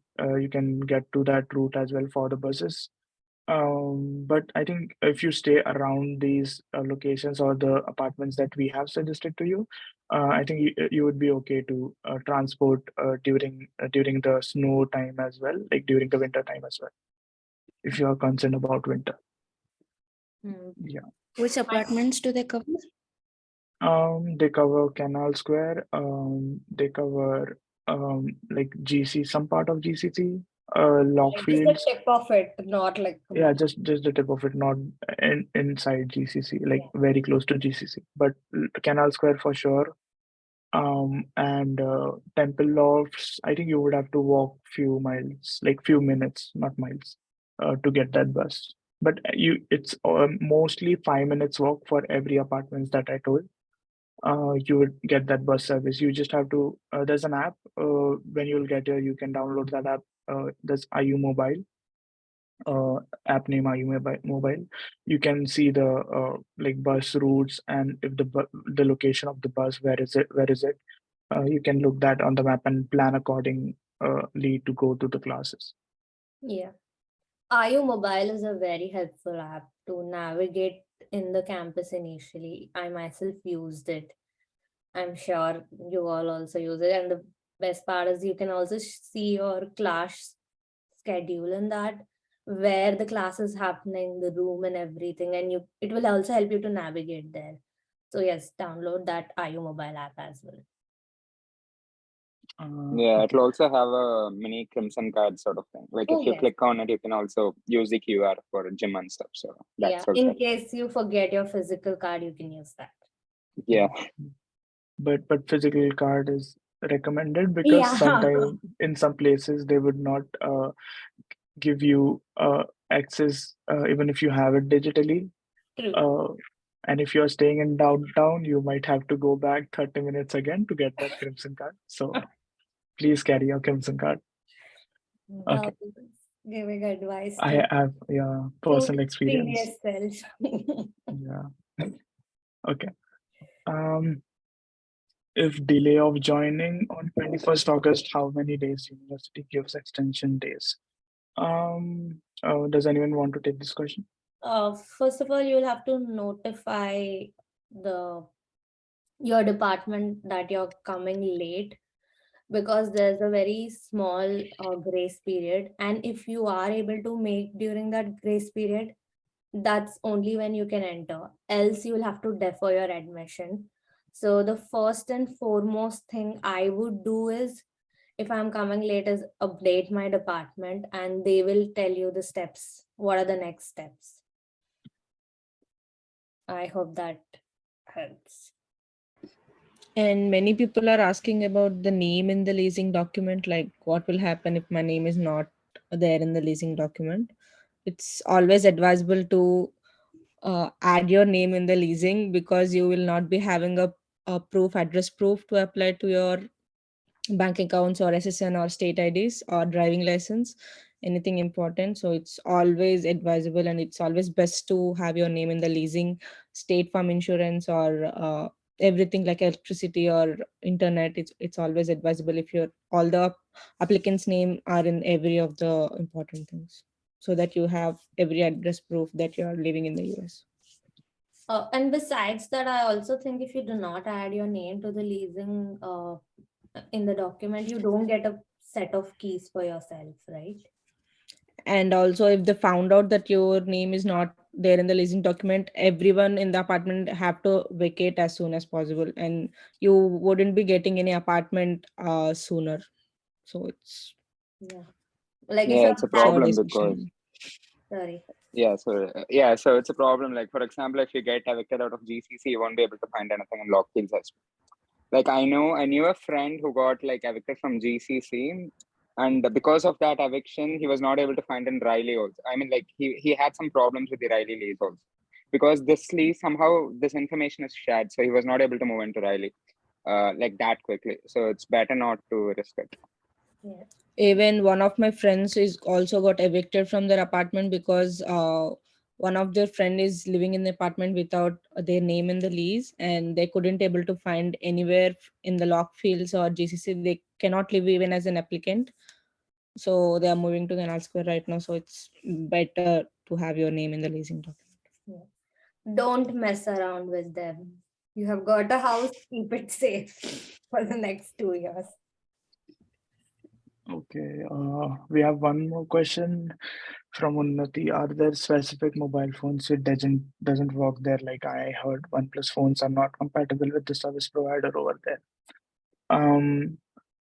get to that route as well for the buses. But I think if you stay around these locations or the apartments that we have suggested to you, I think you would be okay to transport during the snow time as well, like during the winter time as well, if you are concerned about winter. Hmm. Yeah. Which apartments do they cover? They cover Canal Square. They cover like GC, some part of GCC, Like just the Lockfields. tip of it, not like Yeah, just the tip of it, not inside GCC, like very close to GCC. But Canal Square for sure. And Temple Lofts, I think you would have to walk few miles, like few minutes, not miles, to get that bus. But it's mostly 5 minutes walk for every apartments that I told. You would get that bus service. You just have to. There's an app. When you'll get here, you can download that app. There's IU Mobile. App name IU Mobile. You can see the like bus routes and if the location of the bus. Where is it? You can look that on the map and plan accordingly to go to the classes. yeah. IU Mobile is a very helpful app to navigate in the campus initially. I myself used it. I'm sure you all also use it. And the best part is you can also see your class schedule in that, where the class is happening, the room and everything. And it will also help you to navigate there. So yes, download that IU Mobile app as well. Yeah, Okay. it'll also have a mini Crimson Card sort of thing. Like Oh, if you yes. click on it, you can also use the QR for gym and stuff. So that's Yeah, also in case you forget your physical card, you can use that. yeah. But physical card is recommended because Yeah. sometimes in some places they would not give you access even if you have it digitally. True. And if you're staying in downtown, you might have to go back 30 minutes again to get that Crimson Card. So please carry your Crimson Card. Okay. That is giving advice I have personal to experience. previous self. Yeah. Okay. If delay of joining on 21st August, how many days university gives extension days? Does anyone want to take this question? First of all, you'll have to notify your department that you're coming late, because there's a very small grace period, and if you are able to make during that grace period, that's only when you can enter, else you'll have to defer your admission. So the first and foremost thing I would do is, if I'm coming late, is update my department and they will tell you the steps, what are the next steps. I hope that helps. And many people are asking about the name in the leasing document, like what will happen if my name is not there in the leasing document. It's always advisable to add your name in the leasing, because you will not be having a proof, address proof to apply to your bank accounts or SSN or state IDs or driving license, anything important. So it's always advisable, and it's always best to have your name in the leasing, state farm insurance, or everything like electricity or internet. It's always advisable if your all the applicants' name are in every of the important things, so that you have every address proof that you are living in the US. And besides that, I also think if you do not add your name to the leasing in the document, you don't get a set of keys for yourself, right? And also, if they found out that your name is not there in the leasing document, everyone in the apartment have to vacate as soon as possible, and you wouldn't be getting any apartment sooner. So it's Yeah. Like if Yeah, you're it's a it's planning, problem always because question. sorry. so it's a problem. Like for example, if you get evicted out of GCC, you won't be able to find anything in Lockfields as well. Like I knew a friend who got like evicted from GCC, and because of that eviction, he was not able to find in Riley also. I mean, like he had some problems with the Riley lease also, because this lease somehow this information is shared, so he was not able to move into Riley like that quickly. So it's better not to risk it. Yeah. Even one of my friends is also got evicted from their apartment because one of their friend is living in the apartment without their name in the lease, and they couldn't able to find anywhere in the lock fields or GCC. They cannot live even as an applicant, so they are moving to Canal Square right now. So it's better to have your name in the leasing document. Yeah. Don't mess around with them. You have got a house, keep it safe for the next 2 years. Okay, we have one more question from Unnati. Are there specific mobile phones it doesn't work there? Like I heard OnePlus phones are not compatible with the service provider over there. Um,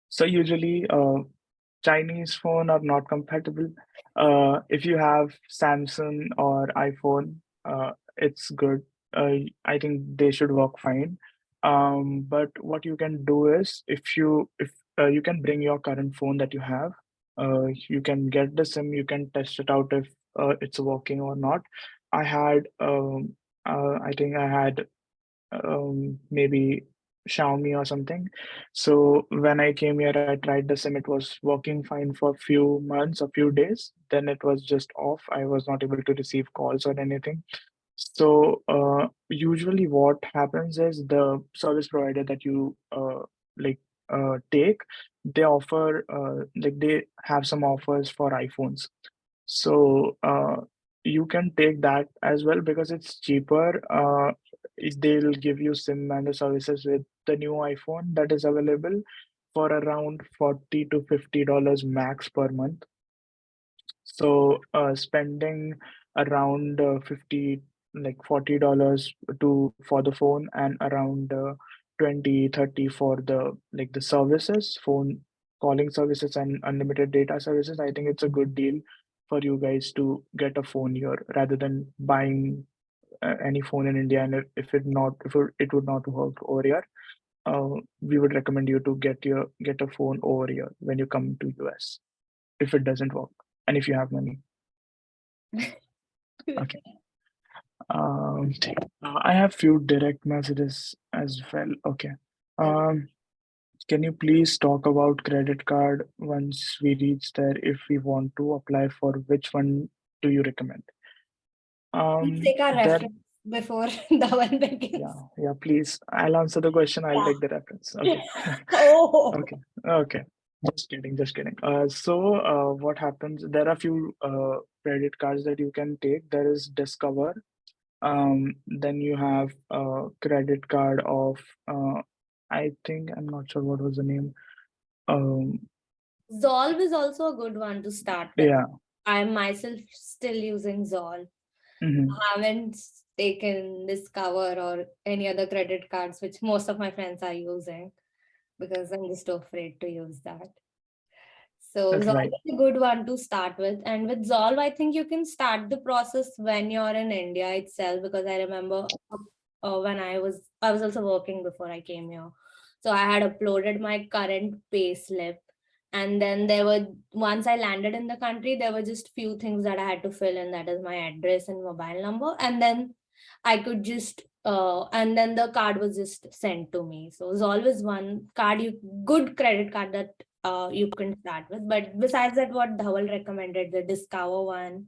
so usually Chinese phone are not compatible. If you have Samsung or iPhone, it's good. I think they should work fine. But what you can do is if you can bring your current phone that you have, you can get the SIM. You can test it out if it's working or not. I had I think I had maybe Xiaomi or something. So when I came here, I tried the SIM. It was working fine for a few months, a few days. Then it was just off. I was not able to receive calls or anything. So usually what happens is the service provider that you like take, they offer like they have some offers for iPhones. So you can take that as well because it's cheaper. They'll give you SIM and the services with the new iPhone that is available for around $40 to $50 max per month. So spending around 50 like $40 to for the phone and around 20-30 for the like the services, phone calling services and unlimited data services. I think it's a good deal for you guys to get a phone here rather than buying any phone in India. And if it would not work over here, we would recommend you to get a phone over here when you come to US if it doesn't work and if you have money. Okay. Um, I have few direct messages as well. Okay. Um, can you please talk about credit card once we reach there if we want to apply for which one do you recommend? Please take our There, reference before the one begins. yeah, please. I'll answer the question. I'll Yeah. take the reference. Okay. Oh. Okay. Okay. Just kidding, just kidding. What happens? There are few credit cards that you can take. There is Discover. Then you have a credit card of I think I'm not sure what was the name. Um, Zolve is also a good one to start with. yeah. I'm myself still using Zolve. Mhm. I haven't taken Discover or any other credit cards, which most of my friends are using, because I'm just too afraid to use that. So That's Zolve right. is a good one to start with. And with Zolve, I think you can start the process when you're in India itself, because I remember when I was also working before I came here. So I had uploaded my current pay slip. And then once I landed in the country, there were just few things that I had to fill in. That is my address and mobile number. And then I could just, and then the card was just sent to me. So Zolve is one good credit card that you can start with. But besides that, what Dhawal recommended, the Discover one.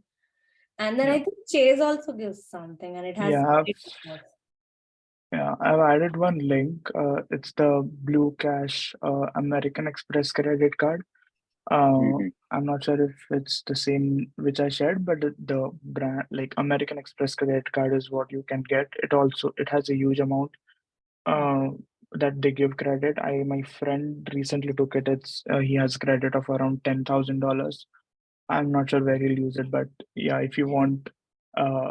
And then Yeah. I think Chase also gives something, and it has Yeah, great offers. I've added one link. It's the Blue Cash American Express credit card. I'm not sure if it's the same which I shared, but the brand like American Express credit card is what you can get. It has a huge amount uh, that they give credit. My friend recently took it. He has credit of around $10,000. I'm not sure where he'll use it, but yeah, if you want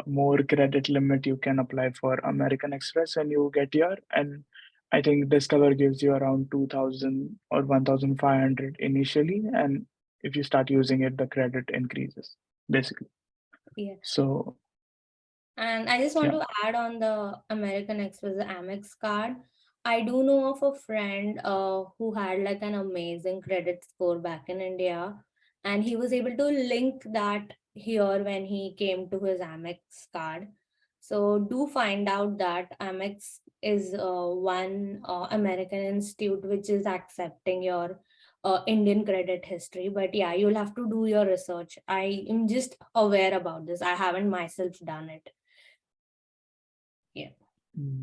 more credit limit, you can apply for American Express and you get your. And I think Discover gives you around 2,000 or 1,500 initially, and if you start using it, the credit increases basically. Yeah. So And I just want yeah, to add on the American Express, the Amex card. I do know of a friend who had like an amazing credit score back in India, and he was able to link that here when he came to his Amex card. So do find out that Amex is one American institute which is accepting your Indian credit history. But yeah, you'll have to do your research. I am just aware about this. I haven't myself done it. Yeah.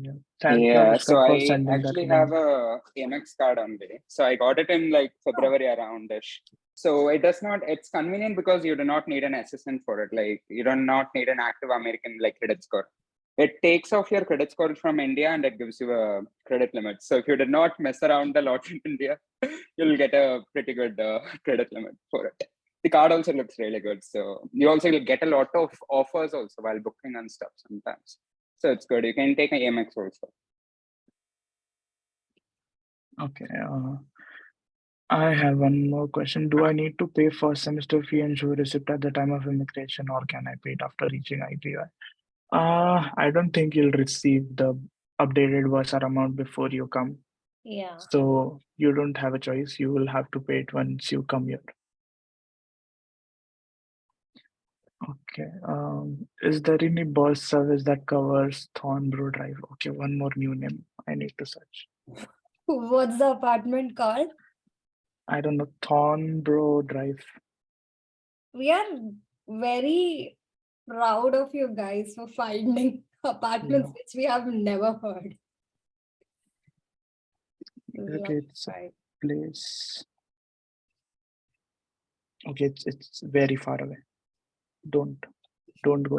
yeah. Thank you, Yeah, so Avishkar, for I sending that actually link. have a Amex card on day. So I got it in like February around-ish. So it's convenient because you do not need an assistant for it. Like you do not need an active American like credit score. It takes off your credit score from India and it gives you a credit limit. So if you did not mess around a lot in India, you'll get a pretty good credit limit for it. The card also looks really good. So you also will get a lot of offers also while booking and stuff sometimes. So it's good. You can take an Amex also. Okay. I have one more question. Do I need to pay first semester fee and show receipt at the time of immigration, or can I pay it after reaching IPI? I don't think you'll receive the updated Versar amount before you come. Yeah. So you don't have a choice. You will have to pay it once you come here. Okay. Is there any bus service that covers Thornborough Drive? Okay, one more new name I need to search. What's the apartment called? I don't know. Thornborough Drive. We are very proud of you guys for finding apartments which we have never heard. Okay, it's a Right. place. Okay, it's very far away. Don't go there.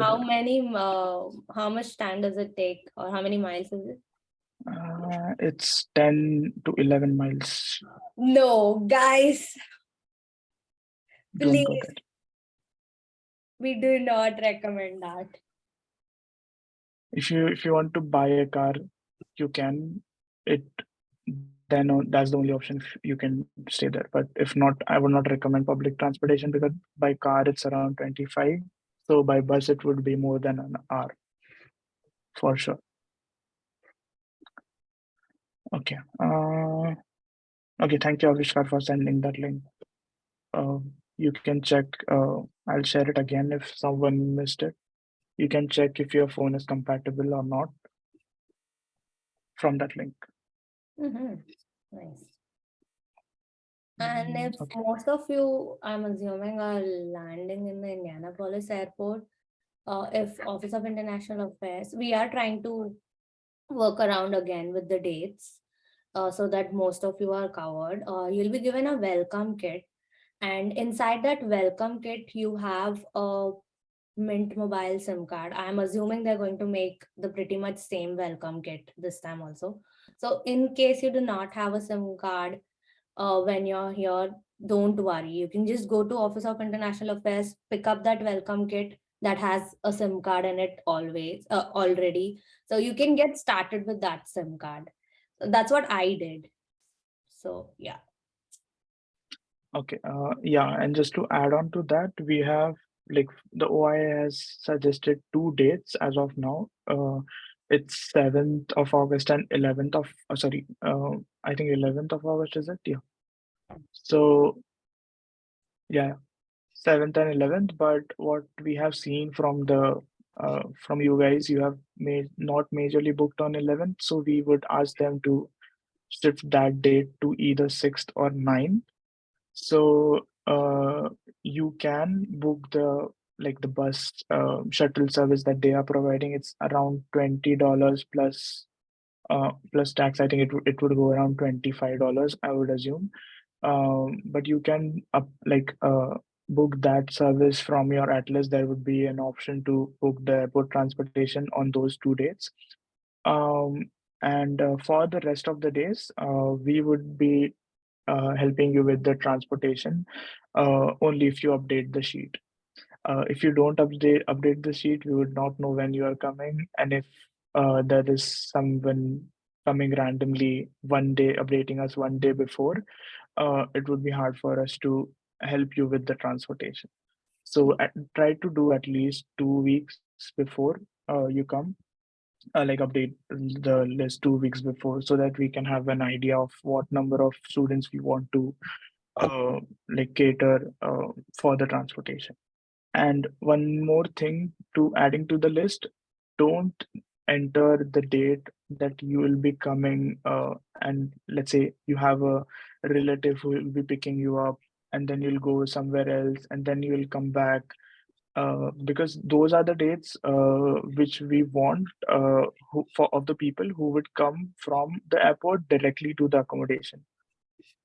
How much time does it take, or how many miles is it? It's 10 to 11 miles. No, guys, Don't go please, there. we do not recommend that. If you want to buy a car, you can. That's the only option. If you can stay there, but if not, I would not recommend public transportation because by car it's around 25. So by bus it would be more than an hour for sure. Okay. Okay. Thank you, Avishkar, for sending that link. You can check. I'll share it again if someone missed it. You can check if your phone is compatible or not from that link. Nice. And if Okay. most of you, I'm assuming, are landing in the Indianapolis airport, if Office of International Affairs, we are trying to work around again with the dates so that most of you are covered. You'll be given a welcome kit, and inside that welcome kit, you have a Mint Mobile SIM card. I'm assuming they're going to make the pretty much same welcome kit this time also. So in case you do not have a SIM card when you're here, don't worry. You can just go to Office of International Affairs, pick up that welcome kit that has a SIM card in it already. So you can get started with that SIM card. So that's what I did. So yeah. Okay, yeah, and just to add on to that, we have like the OIA has suggested two dates as of now. It's 7th of August and 11th of, sorry, I think 11th of August, is it? Yeah. So, yeah, 7th and 11th, but what we have seen from the from you guys, you have made not majorly booked on 11th, so we would ask them to shift that date to either 6th or 9th. So you can book the like the bus shuttle service that they are providing. It's around $20 plus tax. I think it would go around $25, I would assume. But you can book that service from your atlas. There would be an option to book the airport transportation on those 2 dates. Um, and for the rest of the days, we would be helping you with the transportation only if you update the sheet. If you don't update the sheet, we would not know when you are coming. And if there is someone coming randomly one day, updating us one day before, it would be hard for us to help you with the transportation. So try to do at least 2 weeks before you come, like update the list 2 weeks before, so that we can have an idea of what number of students we want to like cater for the transportation. And one more thing to adding to the list, don't enter the date that you will be coming and let's say you have a relative who will be picking you up, and then you'll go somewhere else and then you will come back, because those are the dates which we want of the people who would come from the airport directly to the accommodation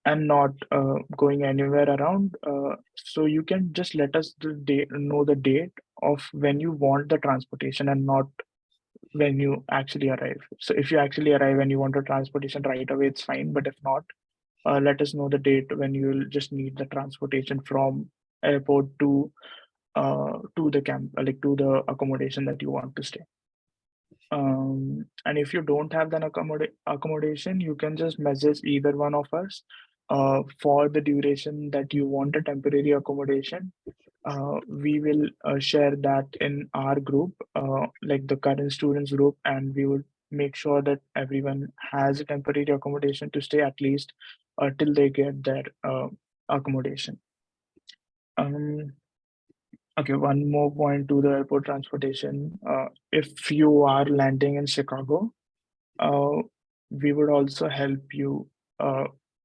and not going anywhere around. So you can just let us know the date of when you want the transportation and not when you actually arrive. So if you actually arrive and you want the transportation right away, it's fine. But if not, let us know the date when you will just need the transportation from airport to the camp, like to the accommodation that you want to stay. And if you don't have an accommodation, you can just message either one of us for the duration that you want a temporary accommodation. We will share that in our group, like the current students group, and we would make sure that everyone has a temporary accommodation to stay at least till they get their accommodation. Um, Okay, one more point to the airport transportation. If you are landing in Chicago, uh, we would also help you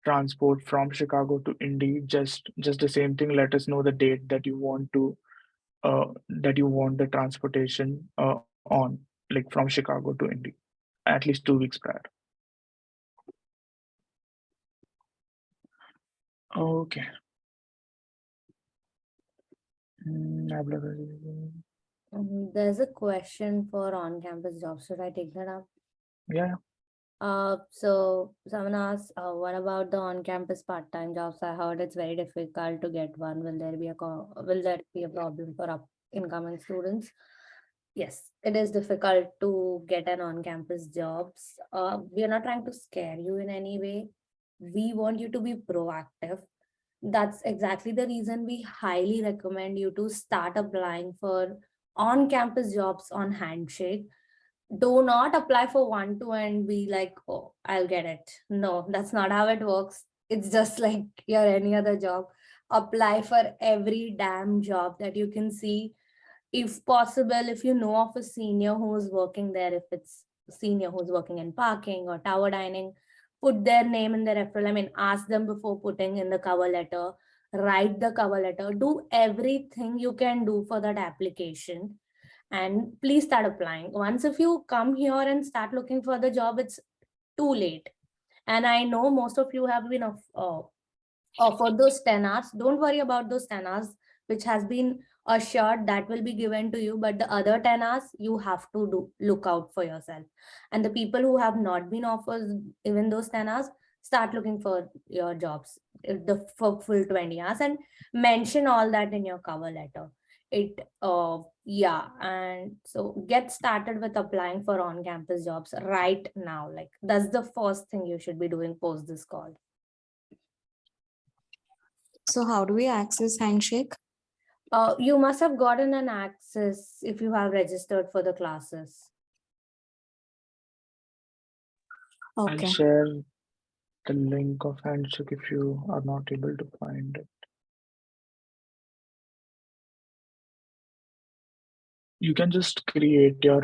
transport from Chicago to Indy. Just the same thing. Let us know the date that you want the transportation on, like from Chicago to Indy, at least 2 weeks prior. Okay. There's a question for on-campus jobs. Should I take that up? Yeah. So someone asked, what about the on-campus part-time jobs? I heard it's very difficult to get one. Will there be a problem for incoming students? Yes, it is difficult to get an on-campus jobs. We are not trying to scare you in any way. We want you to be proactive. That's exactly the reason we highly recommend you to start applying for on-campus jobs on Handshake. Do not apply for 1-2 and be like, oh, I'll get it. No, that's not how it works. It's just like your any other job. Apply for every damn job that you can see. If possible, if you know of a senior who's working there, if it's a senior who's working in parking or tower dining, put their name in the referral. I mean, ask them before putting in the cover letter, write the cover letter, do everything you can do for that application, and please start applying. Once if you come here and start looking for the job, it's too late. And I know most of you have been offered those 10 hours. Don't worry about those 10 hours which has been assured that will be given to you, but the other 10 hours you have to look out for yourself. And the people who have not been offered even those 10 hours, start looking for your jobs the for full 20 hours and mention all that in your cover letter. And so get started with applying for on-campus jobs right now. Like that's the first thing you should be doing post this call. So how do we access handshake? You must have gotten an access if you have registered for the classes. I'll Okay. share the link of handshake if you are not able to find it. You can just create your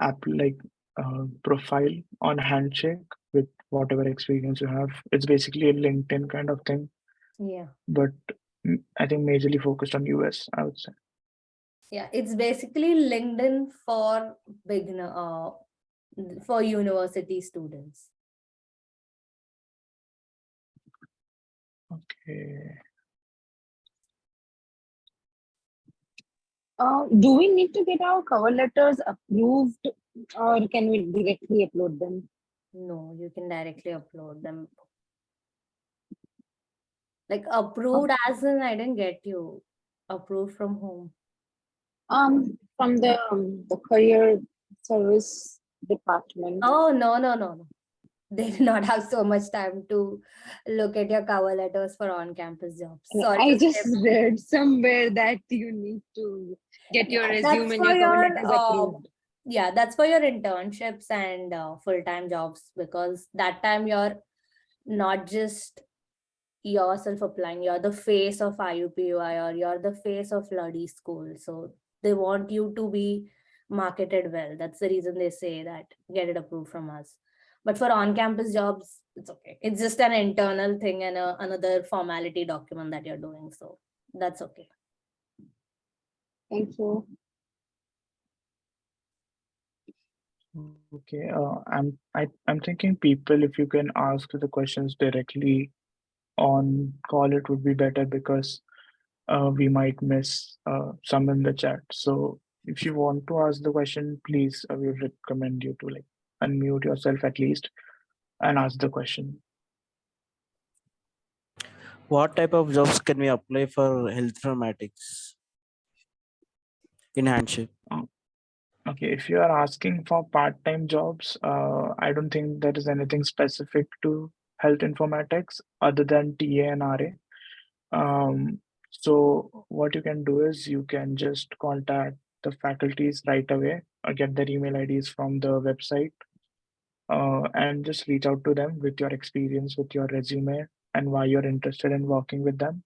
app profile on handshake with whatever experience you have. It's basically a LinkedIn kind of thing, Yeah. but I think majorly focused on US, I would say. Yeah, it's basically LinkedIn for beginner, for university students. Okay. Do we need to get our cover letters approved or can we directly upload them? No, you can directly upload them. Like approved as in, I didn't get you. Approved from whom? From the career service department. Oh, no. They do not have so much time to look at your cover letters for on-campus jobs. Sorry I to just say. read somewhere that you need to get your Yeah, resume and your cover letters approved. yeah, that's for your internships and full-time jobs, because that time you're not just yourself applying, you're the face of IUPUI or you're the face of Luddy school. So they want you to be marketed well. That's the reason they say that get it approved from us. But for on-campus jobs, it's okay. It's just an internal thing and another formality document that you're doing. So that's okay. Thank you. Okay. I'm thinking people, if you can ask the questions directly on call, it would be better because we might miss some in the chat. So if you want to ask the question, please, I would recommend you to like unmute yourself at least and ask the question. What type of jobs can we apply for health informatics in handshake? Okay, if you are asking for part-time jobs, I don't think there is anything specific to health informatics other than TA and RA. So what you can do is you can just contact the faculties right away or get their email IDs from the website and just reach out to them with your experience, with your resume, and why you're interested in working with them.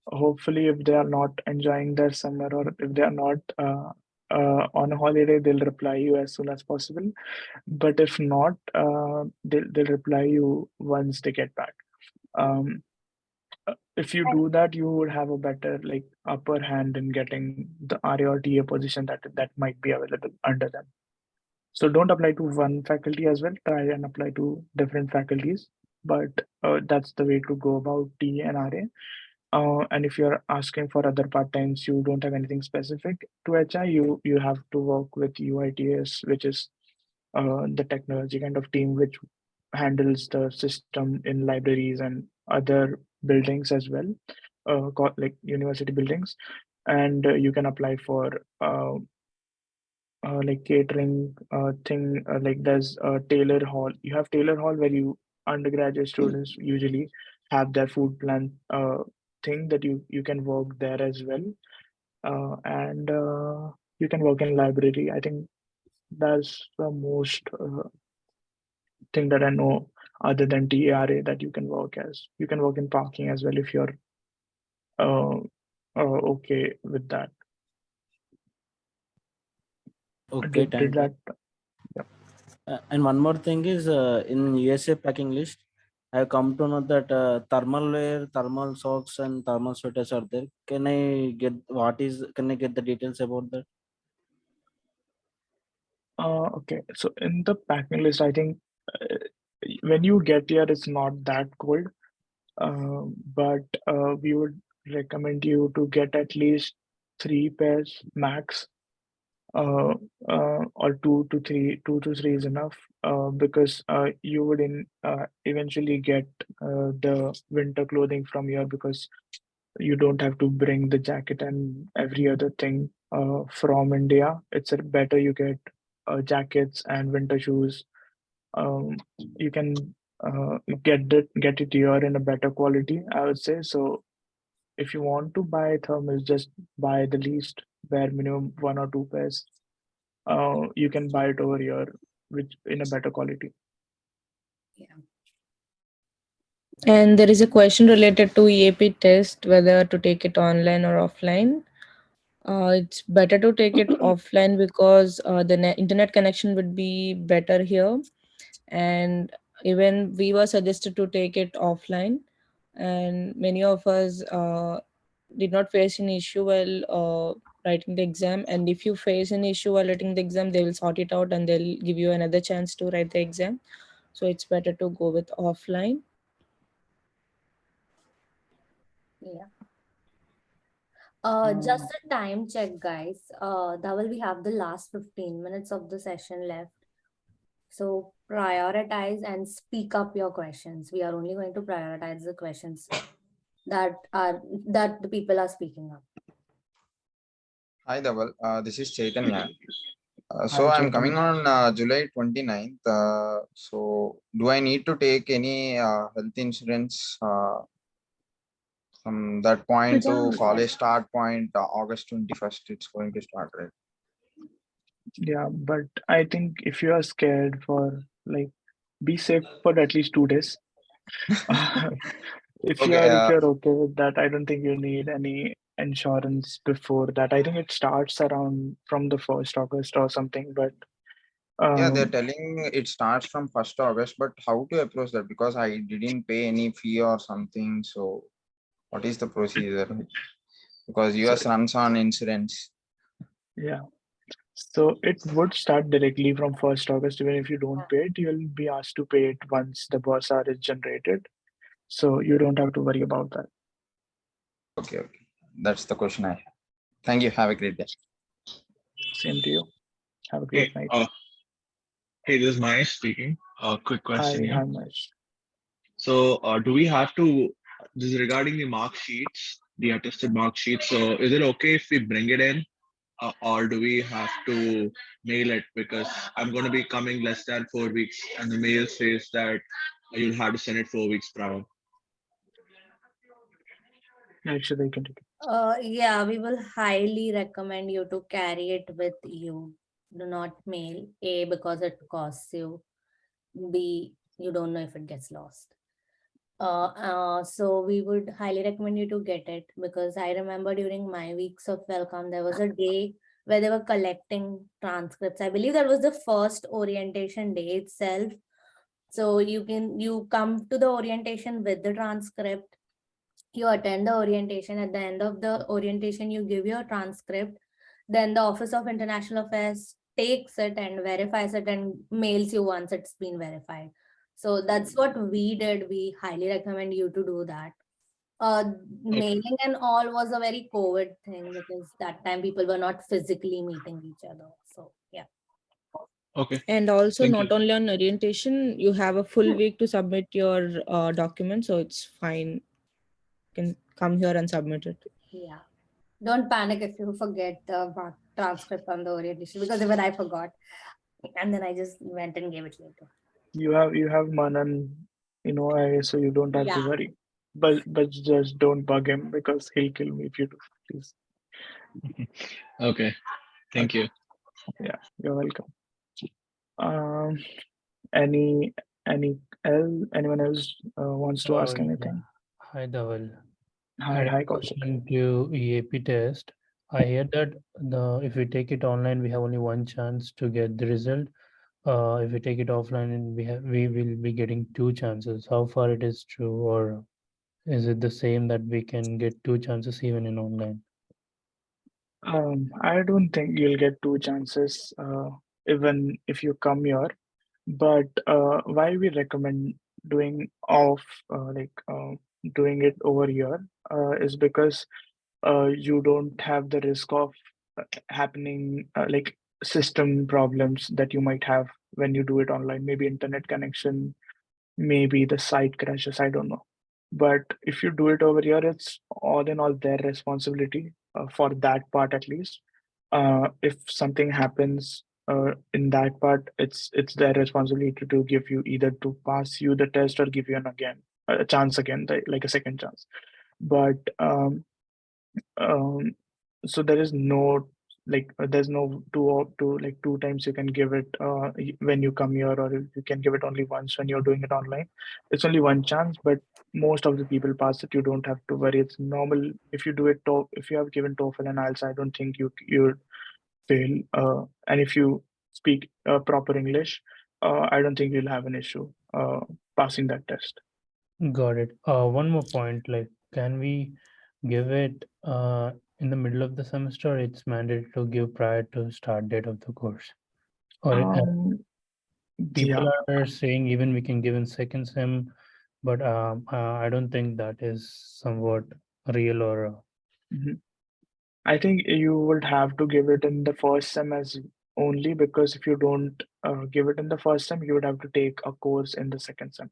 Hopefully, if they are not enjoying their summer or if they are not on a holiday, they'll reply you as soon as possible. But if not, they'll reply you once they get back. If you do that, you would have a better like upper hand in getting the RA or TA position that might be available under them. So don't apply to one faculty as well. Try and apply to different faculties. But that's the way to go about TA and RA. And if you're asking for other part-times, you don't have anything specific to HI, you have to work with UITS, which is the technology kind of team which handles the system in libraries and other buildings as well, like university buildings. And you can apply for like catering thing, like there's a Taylor Hall. You have Taylor Hall where you undergraduate students usually have their food plan thing that you can work there as well. And you can work in library. I think that's the most thing that I know other than TARA that you can work as. You can work in parking as well if you're uh, okay with that. Okay, Did thank you. that? Yeah. And one more thing is in USA packing list, I've come to know that thermal wear, thermal socks, and thermal sweaters are there. Can I get Can I get the details about that? Okay, so in the packing list, I think uh, when you get here, it's not that cold, but we would recommend you to get at least 3 pairs max, uh, or 2 to 3 is enough, because you would eventually get the winter clothing from here because you don't have to bring the jacket and every other thing from India. It's better you get jackets and winter shoes. You can get it here in a better quality, I would say. So if you want to buy thermals, just buy the least bare minimum 1 or 2 pairs. You can buy it over here, which in a better quality. And there is a question related to EAP test, whether to take it online or offline. It's better to take it offline because the internet connection would be better here. And even we were suggested to take it offline. And many of us did not face an issue while writing the exam. And if you face an issue while writing the exam, they will sort it out and they'll give you another chance to write the exam. So it's better to go with offline. Yeah. Just a time check, guys. Dhaval, we have the last 15 minutes of the session left. So prioritize and speak up your questions. We are only going to prioritize the questions that the people are speaking up. Hi, Dhaval. This is Chaitanya. Hi, So I'm coming Chaitanya. on July 29th. So do I need to take any health insurance from that point to college start point, August 21st, it's going to start, right? Yeah, but I think if you are scared for like, be safe for at least 2 days. If Okay. you're okay with that, I don't think you need any insurance before that. I think it starts around from the 1st August or something. But Yeah, they're um, telling it starts from 1st August, but how to approach that? Because I didn't pay any fee or something. So what is the procedure? Because so US runs on insurance. yeah, so it would start directly from 1st August. Even if you don't pay it, you'll be asked to pay it once the bus hour is generated. So you don't have to worry about that. Okay, okay. That's the question I have. Thank you. Have a great day. Same to you. Have a Hey, great night. hey, this is Mahesh speaking. Quick question Hi, here. hi, Mahesh. So, do we have to, this is regarding the mark sheets, the attested mark sheets. So, is it okay if we bring it in, or do we have to mail it? Because I'm going to be coming less than 4 weeks, and the mail says that you'll have to send it 4 weeks prior. Actually, you can take it. Yeah, we will highly recommend you to carry it with you. Do not mail. A, because it costs you. B, you don't know if it gets lost. So we would highly recommend you to get it, because I remember during my weeks of welcome, there was a day where they were collecting transcripts. I believe that was the first orientation day itself. So you come to the orientation with the transcript, you attend the orientation. At the end of the orientation, you give your transcript. Then the Office of International Affairs takes it and verifies it and mails you once it's been verified. So that's what we did. We highly recommend you to do that. Mailing and all was a very COVID thing, because that time people were not physically meeting each other. So yeah. Okay. And also, Thank not you. only on orientation, you have a full week to submit your document, so it's fine. You can come here and submit it. Yeah. Don't panic if you forget the transcript on the orientation, because even I forgot. And then I just went and gave it later. You have Manan, so you don't have to Yeah. worry. But just don't bug him because he'll kill me if you do. Please. Okay. Thank you. Yeah, you're welcome. Um, any anyone else wants to ask Yeah. anything? Hi, Dhaval. Hi, Kaushik. Question to EAP test. I hear that if we take it online, we have only one chance to get the result. If we take it offline, and we will be getting two chances. How far it is true, or is it the same that we can get two chances even in online? I don't think you'll get two chances, even if you come here. But why we recommend doing off, doing it over here, is because you don't have the risk of happening like system problems that you might have when you do it online. Maybe internet connection, maybe the site crashes. I don't know. But if you do it over here, it's all in all their responsibility for that part at least. If something happens in that part, it's their responsibility to give you either to pass you the test or give you a chance again, like a second chance. But um, so there is no there's no two times you can give it when you come here, or you can give it only once when you're doing it online. It's only one chance, but most of the people pass it. You don't have to worry. It's normal if you do it. If you have given TOEFL and IELTS, I don't think you fail. And if you speak proper English, I don't think you'll have an issue passing that test. Got it. One more point, like, can we give it in the middle of the semester, or it's mandated to give prior to start date of the course? Or people Yeah. are saying even we can give in second sem, but I don't think that is somewhat real or Mhm. I think you would have to give it in the first sem as only, because if you don't give it in the first sem, you would have to take a course in the second sem.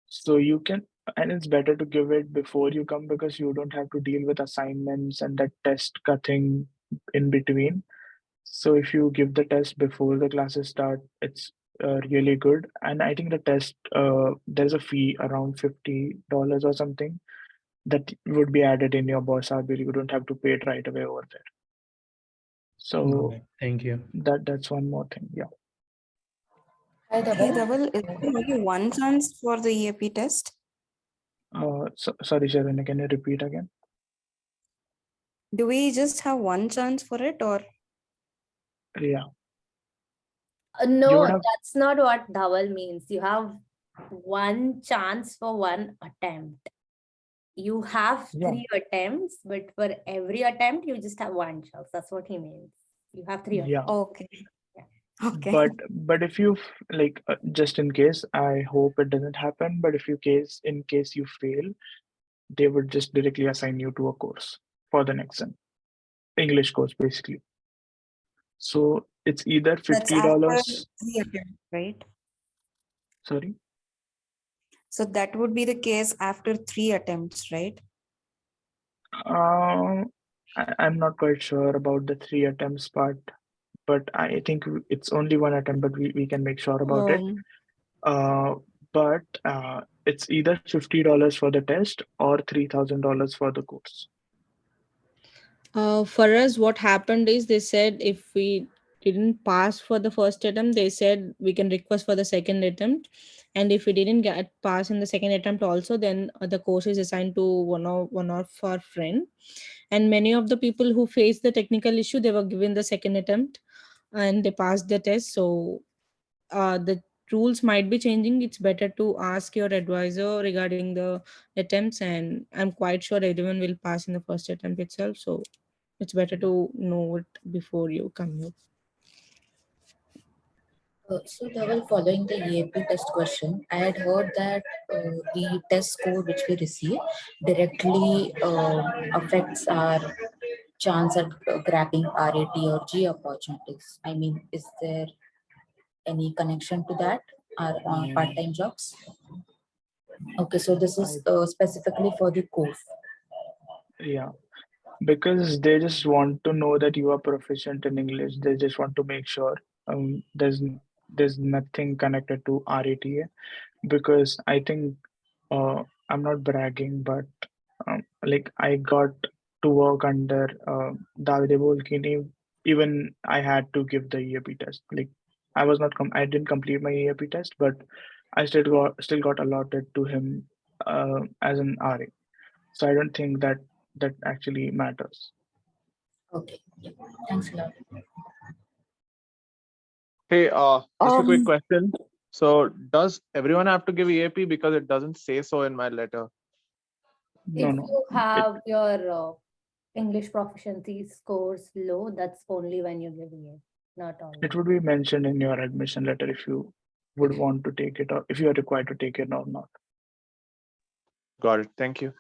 So you can, and it's better to give it before you come, because you don't have to deal with assignments and that test cutting in between. So if you give the test before the classes start, it's really good. And I think the test, there's a fee around $50 or something that would be added in your boss bill. You don't have to pay it right away over there. So thank you. That's one more thing. Yeah. Hey, Dhaval, is there only one chance for the EAP test? Sorry, Sharvina, can you repeat again? Do we just have one chance for it, or? Yeah. No, have- that's not what Dhaval means. You have one chance for one attempt. You have Yeah. 3 attempts, but for every attempt, you just have one chance. That's what he means. You have 3 attempts. Yeah. Okay. Okay. But if you just in case, I hope it doesn't happen. But if in case you fail, they would just directly assign you to a course for the next sem, English course basically. So it's either That's $50. after 3 attempts, right? Sorry. So that would be the case after 3 attempts, right? I'm not quite sure about the 3 attempts part, but I think it's only one attempt, but we can make sure about it. But it's either $50 for the test or $3,000 for the course. For us, what happened is they said if we didn't pass for the first attempt, they said we can request for the second attempt. And if we didn't get pass in the second attempt also, then the course is assigned to one of our friend. And many of the people who faced the technical issue, they were given the second attempt and they passed the test. So the rules might be changing. It's better to ask your advisor regarding the attempts, and I'm quite sure everyone will pass in the first attempt itself. So it's better to know it before you come here. So, Dhaval, following the EAP test question, I had heard that the test score which we receive directly affects our chance at grabbing RAT or G opportunities. I mean, is there any connection to that? Our part-time jobs? Okay, so this is specifically for the course. Yeah, because they just want to know that you are proficient in English. They just want to make sure there's nothing connected to RATA, because I think I'm not bragging, but I got to work under Davide Volkini. Even I had to give the EAP test. I didn't complete my EAP test, but I still got allotted to him as an RA. So I don't think that actually matters. Okay, yeah. Thanks a lot. Hey, just a quick question. So does everyone have to give EAP, because it doesn't say so in my letter? If you have your English proficiency scores low, that's only when you give EA, not all. It would be mentioned in your admission letter if you would want to take it, or if you are required to take it or not. Got it. Thank you.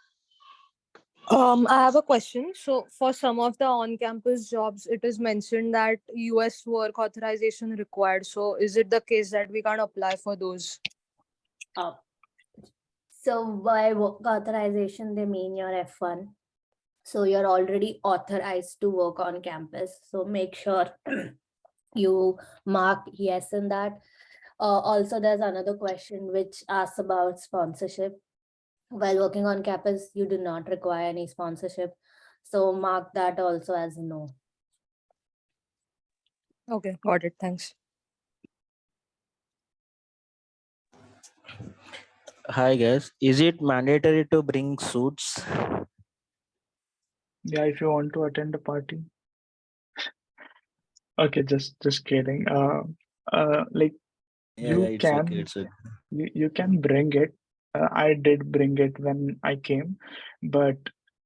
I have a question. So, for some of the on-campus jobs, it is mentioned that US work authorization required. So, is it the case that we can't apply for those? So by work authorization, they mean your F1. So you're already authorized to work on campus. So make sure you mark yes in that. Also, there's another question which asks about sponsorship. While working on campus, you do not require any sponsorship. So mark that also as no. Okay, got it. Thanks. Hi guys, is it mandatory to bring suits? Yeah, if you want to attend a party. Okay, just kidding. Like Yeah, you it's okay. can It's okay. you can bring it. I did bring it when I came, but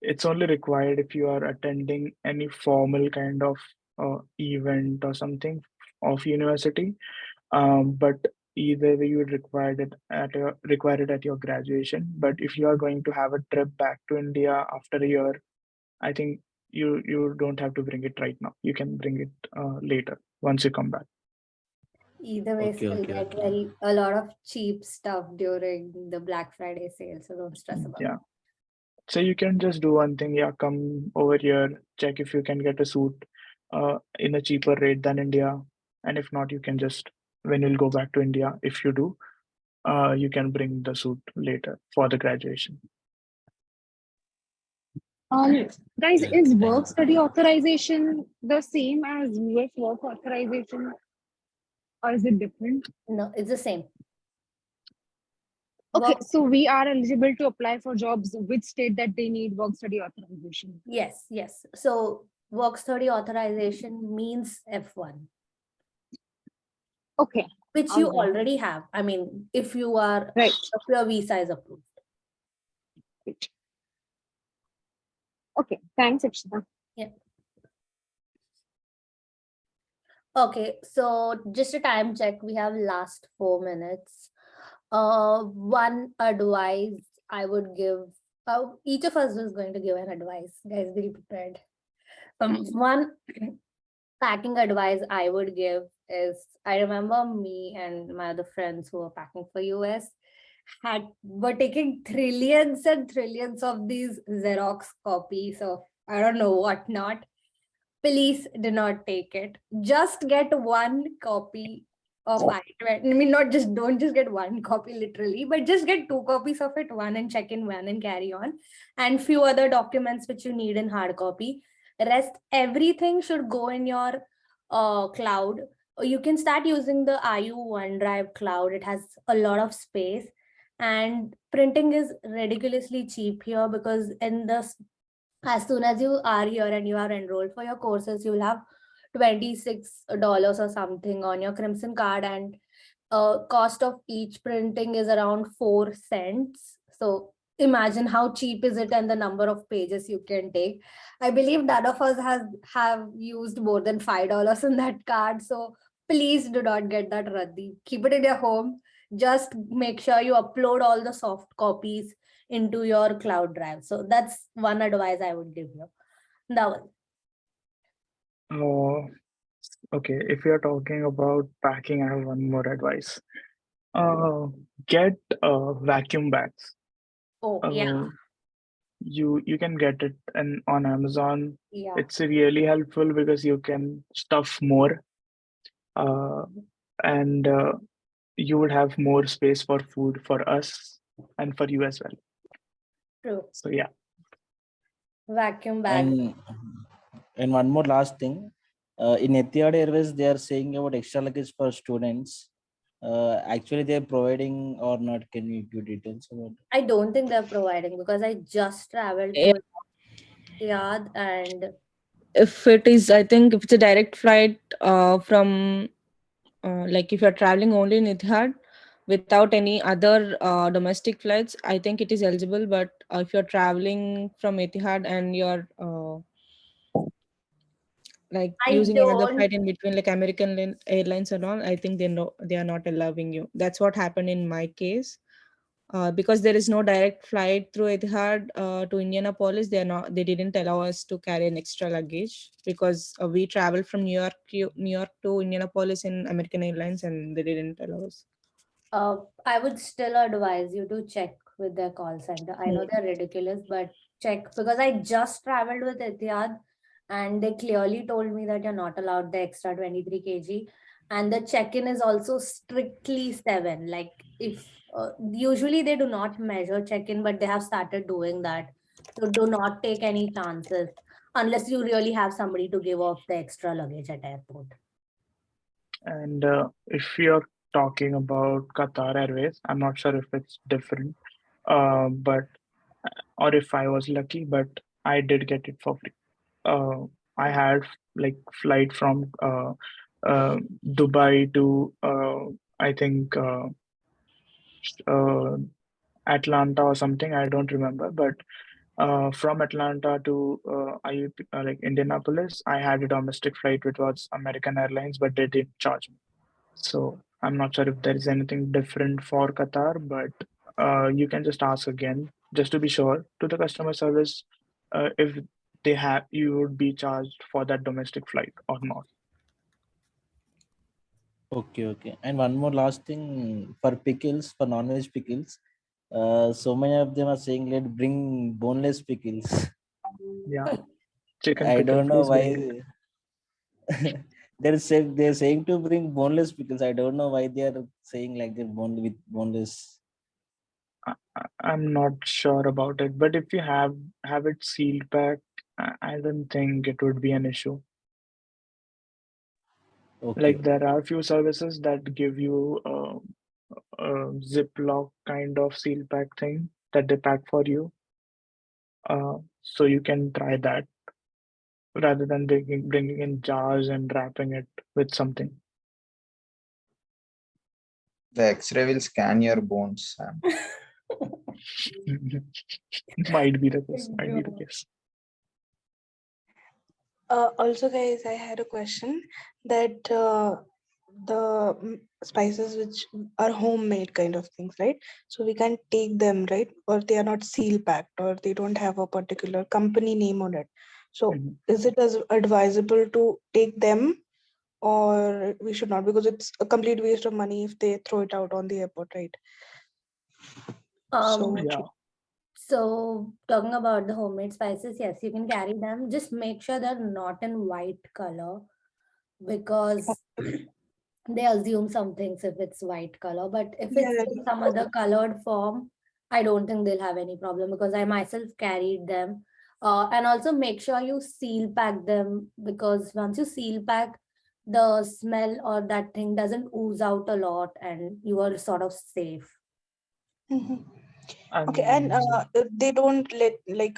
it's only required if you are attending any formal kind of event or something of university. But either way, you would require it at your graduation. But if you are going to have a trip back to India after a year, I think you don't have to bring it right now. You can bring it later once you come back. Either way, Okay, still okay, get okay. a lot of cheap stuff during the Black Friday sale. So don't stress about Yeah. So you can just do one thing. Yeah, come over here, check if you can get a suit in a cheaper rate than India. And if not, you can just, when you'll go back to India, if you do, you can bring the suit later for the graduation. Guys, Okay, is okay, work thank you. study authorization the same as US work authorization, or is it different? No, it's the same. Okay, Work, so we are eligible to apply for jobs which state that they need work study authorization. yes, yes. So work study authorization means F1, Okay, which all you right. already have. I mean, if your visa is approved. Right. Okay, thanks, Akshita. Yeah. Okay, so just a time check. We have last 4 minutes. One advice I would give. Each of us is going to give an advice. Guys, be prepared. One packing advice I would give is, I remember me and my other friends who were packing for US were taking trillions and trillions of these Xerox copies of I don't know what not. Please do not take it. Just get one copy of I-20. I mean, not just don't just get one copy literally, but just get 2 copies of it, one and check in one and carry on, and few other documents which you need in hard copy. Rest everything should go in your cloud. You can start using the IU OneDrive cloud. It has a lot of space, and printing is ridiculously cheap here because in the as soon as you are here and you are enrolled for your courses, you will have $26 or something on your Crimson card, and cost of each printing is around 4 cents. So imagine how cheap is it and the number of pages you can take. I believe none of us have used more than $5 in that card. So please do not get that Radhi. Keep it in your home. Just make sure you upload all the soft copies into your cloud drive. So that's one advice I would give you. Dhaval. Okay, if you're talking about packing, I have one more advice. Get vacuum bags. Oh, yeah. You can get it on Amazon. Yeah. It's really helpful because you can stuff more, and you would have more space for food for us and for you as well. True. So yeah. Vacuum bag. And one more last thing. In Etihad Airways, they are saying about extra luggage for students. Actually, they are providing or not? Can you give details about it? I don't think they're providing because I just traveled Yeah. to Etihad, and If it is, I think if it's a direct flight from, like if you're traveling only in Etihad without any other domestic flights, I think it is eligible. But if you're traveling from Etihad and you're like I using another don't. flight in between, like American Airlines and all, I think they are not allowing you. That's what happened in my case. Because there is no direct flight through Etihad to Indianapolis, they didn't allow us to carry an extra luggage because we traveled from New York to Indianapolis in American Airlines, and they didn't allow us. I would still advise you to check with their call center. I know they're ridiculous, but check because I just traveled with Etihad and they clearly told me that you're not allowed the extra 23 kg. And the check-in is also strictly 7. Like if usually they do not measure check-in, but they have started doing that. So do not take any chances unless you really have somebody to give off the extra luggage at airport. And if you're talking about Qatar Airways, I'm not sure if it's different, but or if I was lucky, but I did get it for free. I had like flight from Dubai to I think uh, Atlanta or something. I don't remember, but from Atlanta to IUP, like Indianapolis, I had a domestic flight which was American Airlines, but they didn't charge me. So I'm not sure if there is anything different for Qatar, but you can just ask again just to be sure to the customer service if they have you would be charged for that domestic flight or not. Okay, okay. And one more last thing for pickles, for non-veg pickles. So many of them are saying let bring boneless pickles. Yeah, chicken I pickle, don't know please bring it. why they're saying to bring boneless pickles. I don't know why they are saying like they're with boneless. I'm not sure about it, but if you have it sealed back, I don't think it would be an issue. Okay. Like there are few services that give you a Ziploc kind of seal pack thing that they pack for you. So you can try that rather than bringing in jars and wrapping it with something. The X-ray will scan your bones, Sam. Might be the case. Might be the case. Also, guys, I had a question that the spices which are homemade kind of things, right? So we can take them, right? Or they are not seal packed, or they don't have a particular company name on it. So is it as advisable to take them, or we should not, because it's a complete waste of money if they throw it out on the airport, right? So Yeah. So talking about the homemade spices, yes, you can carry them. Just make sure they're not in white color because they assume some things if it's white color. But if it's in some other colored form, I don't think they'll have any problem because I myself carried them. And also make sure you seal pack them because once you seal pack, the smell or that thing doesn't ooze out a lot and you are sort of safe. Okay, and they don't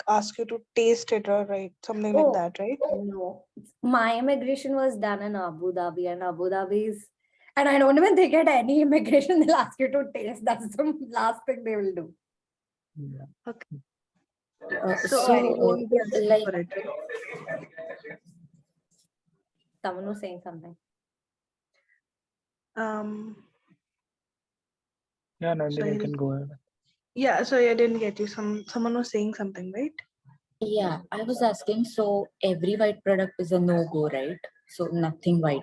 ask you to taste it or right, something like that, right? No, my immigration was done in Abu Dhabi, and Abu Dhabi's, and I don't even think at any immigration they'll ask you to taste. That's the last thing they will do. Okay. So, I won't be asking like, for it. Someone was saying something. Yeah, Nandini, you Sorry. can go ahead. Yeah, sorry, I didn't get you. Someone was saying something, right? yeah, I was asking, so every white product is a no-go, right? So nothing white.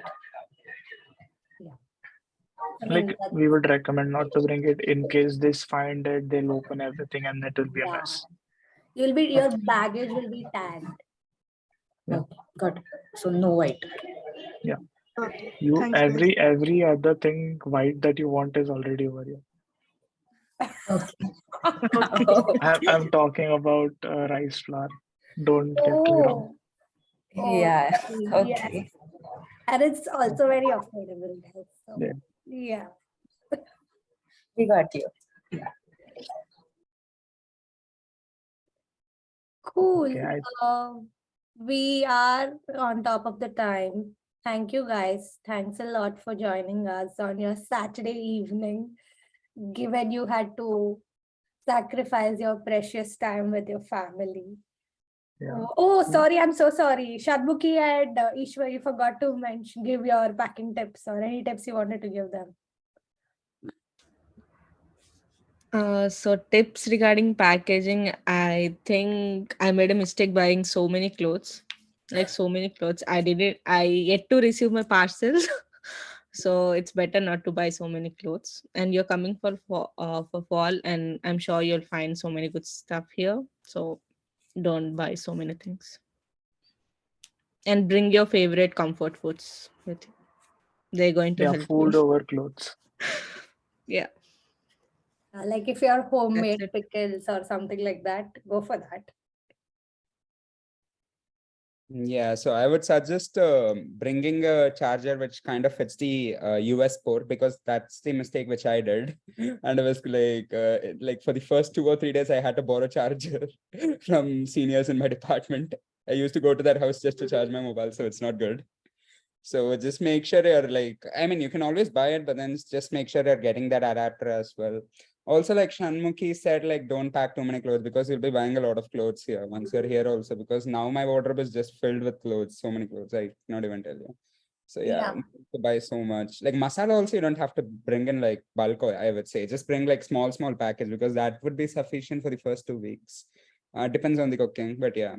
Like we would recommend not to bring it in case they find it, they'll open everything and it will be a mess. Your baggage will be tagged. Yeah. Got it. So no white. Yeah. Okay. You Thanks, guys. every other thing white that you want is already over here. I'm talking about rice flour. Don't get me wrong. Yeah. Yes. Okay. And it's also very affordable, guys. So, Yeah. yeah. We got you. Cool. Okay, We are on top of the time. Thank you, guys. Thanks a lot for joining us on your Saturday evening, given you had to sacrifice your precious time with your family. Yeah. Oh, sorry. I'm so sorry. Shadmuki and Ishwar, you forgot to give your packing tips or any tips you wanted to give them. So tips regarding packaging, I think I made a mistake buying so many clothes. Like so many clothes. I yet to receive my parcel. So it's better not to buy so many clothes. And you're coming for fall and I'm sure you'll find so many good stuff here. So don't buy so many things. And bring your favorite comfort foods with you. They're going to Yeah, help food you. over clothes. Yeah. Like if you're homemade it. pickles or something like that, go for that. Yeah, so I would suggest bringing a charger which kind of fits the US port, because that's the mistake which I did. And I was like for the first 2 or 3 days, I had to borrow charger from seniors in my department. I used to go to their house just to charge my mobile, so it's not good. So just make sure you're I mean, you can always buy it, but then just make sure you're getting that adapter as well. Also, like Shanmukhi said, like don't pack too many clothes, because you'll be buying a lot of clothes here once you're here also, because now my wardrobe is just filled with clothes, so many clothes, I cannot even tell you. So yeah, to buy so much. Like masala also, you don't have to bring in like bulk, I would say. Just bring like small package, because that would be sufficient for the first 2 weeks. Depends on the cooking, but yeah.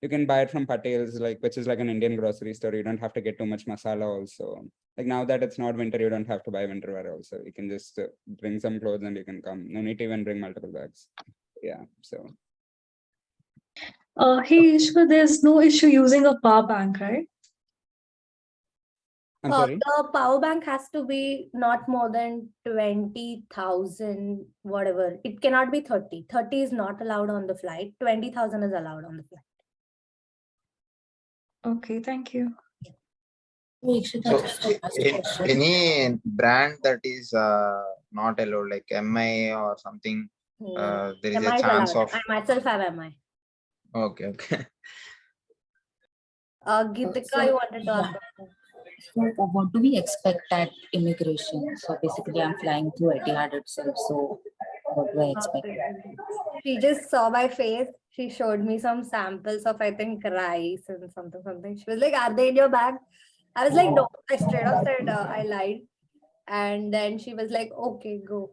You can buy it from Patel's, which is like an Indian grocery store. You don't have to get too much masala also. Like now that it's not winter, you don't have to buy winter wear also. You can just bring some clothes and you can come. No need to even bring multiple bags. Yeah, so. Hey, Ishwar, there's no issue using a power bank, right? I'm sorry? The power bank has to be not more than 20,000, whatever. It cannot be 30. 30 is not allowed on the flight. 20,000 is allowed on the flight. Okay, thank you. So any brand that is not allowed, like MI or something, there is MI a is chance allowed. of. I myself have MI. Okay. Geetika, you wanted to ask something? So what do we expect at immigration? So basically, I'm flying through Etihad itself. So what do I expect? She just saw my face. She showed me some samples of, I think, rice and something. She was like, "Are they in your bag?" I was like, "No." I straight up said I lied. And then she was like, "Okay, go."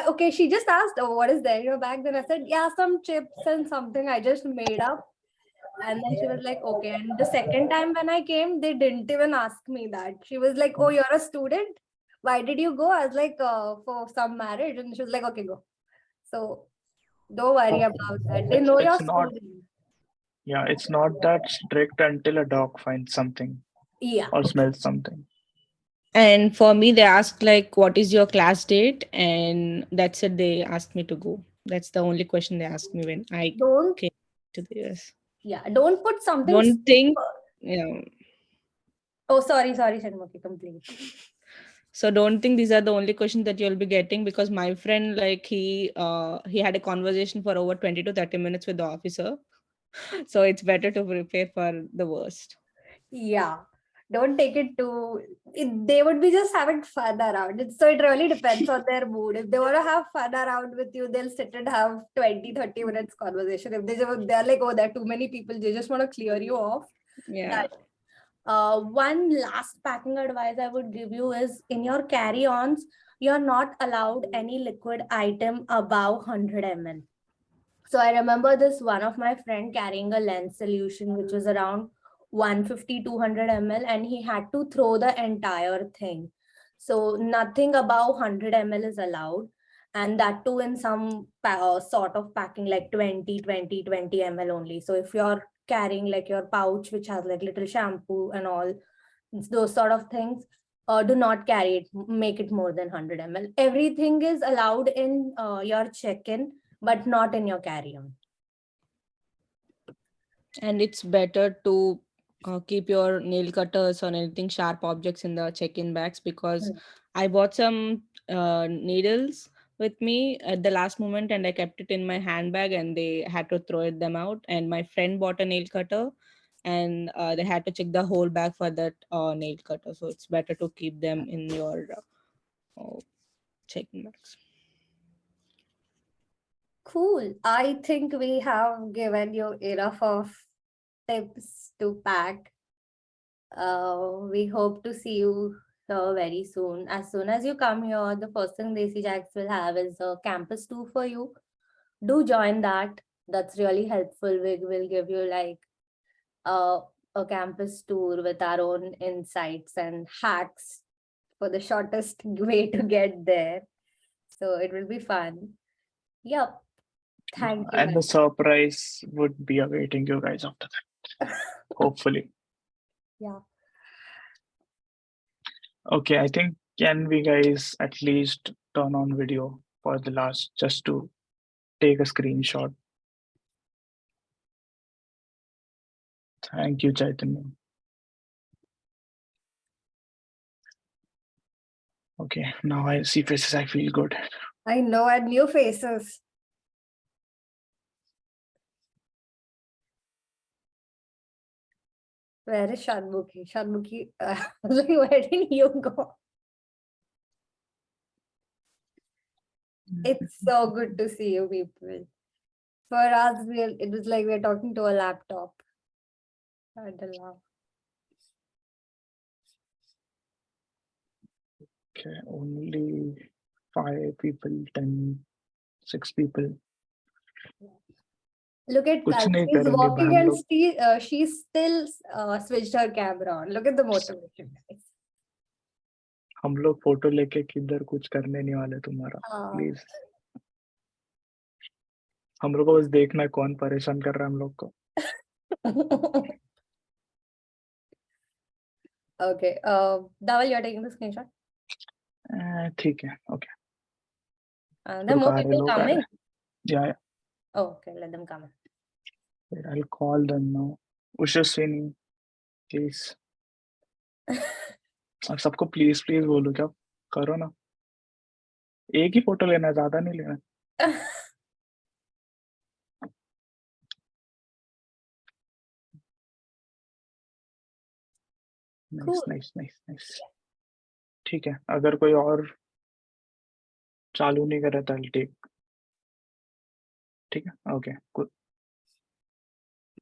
Okay, she just asked, "Oh, what is there in your bag?" Then I said, "Yeah, some chips and something I just made up." And then she was like, "Okay." And the second time when I came, they didn't even ask me that. She was like, "Oh, you're a student? Why did you go?" I was like, "For some marriage." And she was like, "Okay, go." So don't worry about that. They know you're It's not. student. Yeah, it's not that strict until a dog finds something. Yeah. Or smells something. And for me, they asked like, what is your class date? And that's it. They asked me to go. That's the only question they asked me when I came to the US. Yeah, don't put something. Don't think, Oh, sorry, Shanmukhi, complete. So don't think these are the only questions that you'll be getting, because my friend, like he had a conversation for over 20 to 30 minutes with the officer. So it's better to prepare for the worst. Yeah, don't take it too. They would be just having fun around it. So it really depends on their mood. If they want to have fun around with you, they'll sit and have 20-30 minutes conversation. If they're like, "Oh, there are too many people," they just want to clear you off. Yeah. One last packing advice I would give you is, in your carry-ons, you're not allowed any liquid item above 100 ml. So I remember this one of my friend carrying a lens solution, which was around 150-200 ml, and he had to throw the entire thing. So nothing above 100 ml is allowed. And that too in some sort of packing, like 20 ml only. So if you're carrying like your pouch, which has like little shampoo and all those sort of things, do not carry it, make it more than 100 ml. Everything is allowed in your check-in, but not in your carry-on. And it's better to keep your nail cutters or anything sharp objects in the check-in bags, because I bought some needles with me at the last moment and I kept it in my handbag and they had to throw them out. And my friend bought a nail cutter and they had to check the whole bag for that nail cutter. So it's better to keep them in your check-in bags. Cool. I think we have given you enough of tips to pack. We hope to see you here very soon. As soon as you come here, the first thing Desijags will have is a campus tour for you. Do join that. That's really helpful. We will give you like a campus tour with our own insights and hacks for the shortest way to get there. So it will be fun. Yep. Thank you. And the surprise would be awaiting you guys after that. Hopefully. Yeah. Okay, I think can we guys at least turn on video for the last just to take a screenshot? Thank you, Chaitanya. Okay, now I see faces. I feel good. I know, and new faces. Where is Shanmukhi? Shanmukhi, like, where did you go? It's so good to see you people. For us, it was like we're talking to a laptop. I don't know. Okay, only 5 people, 10, 6 people. Look at कुछ that. नहीं She's करेंगे walking हम and लोग she still switched her camera on. Look at the motivation, guys. हम लोग photo लेके किधर कुछ करने नहीं वाले तुम्हारा प्लीज हम लोग को बस देखना है कौन परेशान कर रहा है हम लोग को Okay. Dhaval, you're taking the screenshot? ठीक है okay There are more people लोग आ coming. रहे yeah Oh, okay. Let them come. wait, I'll call them now Ushaswini please अब सबको प्लीज प्लीज बोलो क्या करो ना एक ही फोटो लेना है ज्यादा नहीं लेना नाइस नाइस नाइस नाइस ठीक है अगर कोई और चालू नहीं कर रहा था टेक ठीक है ओके गुड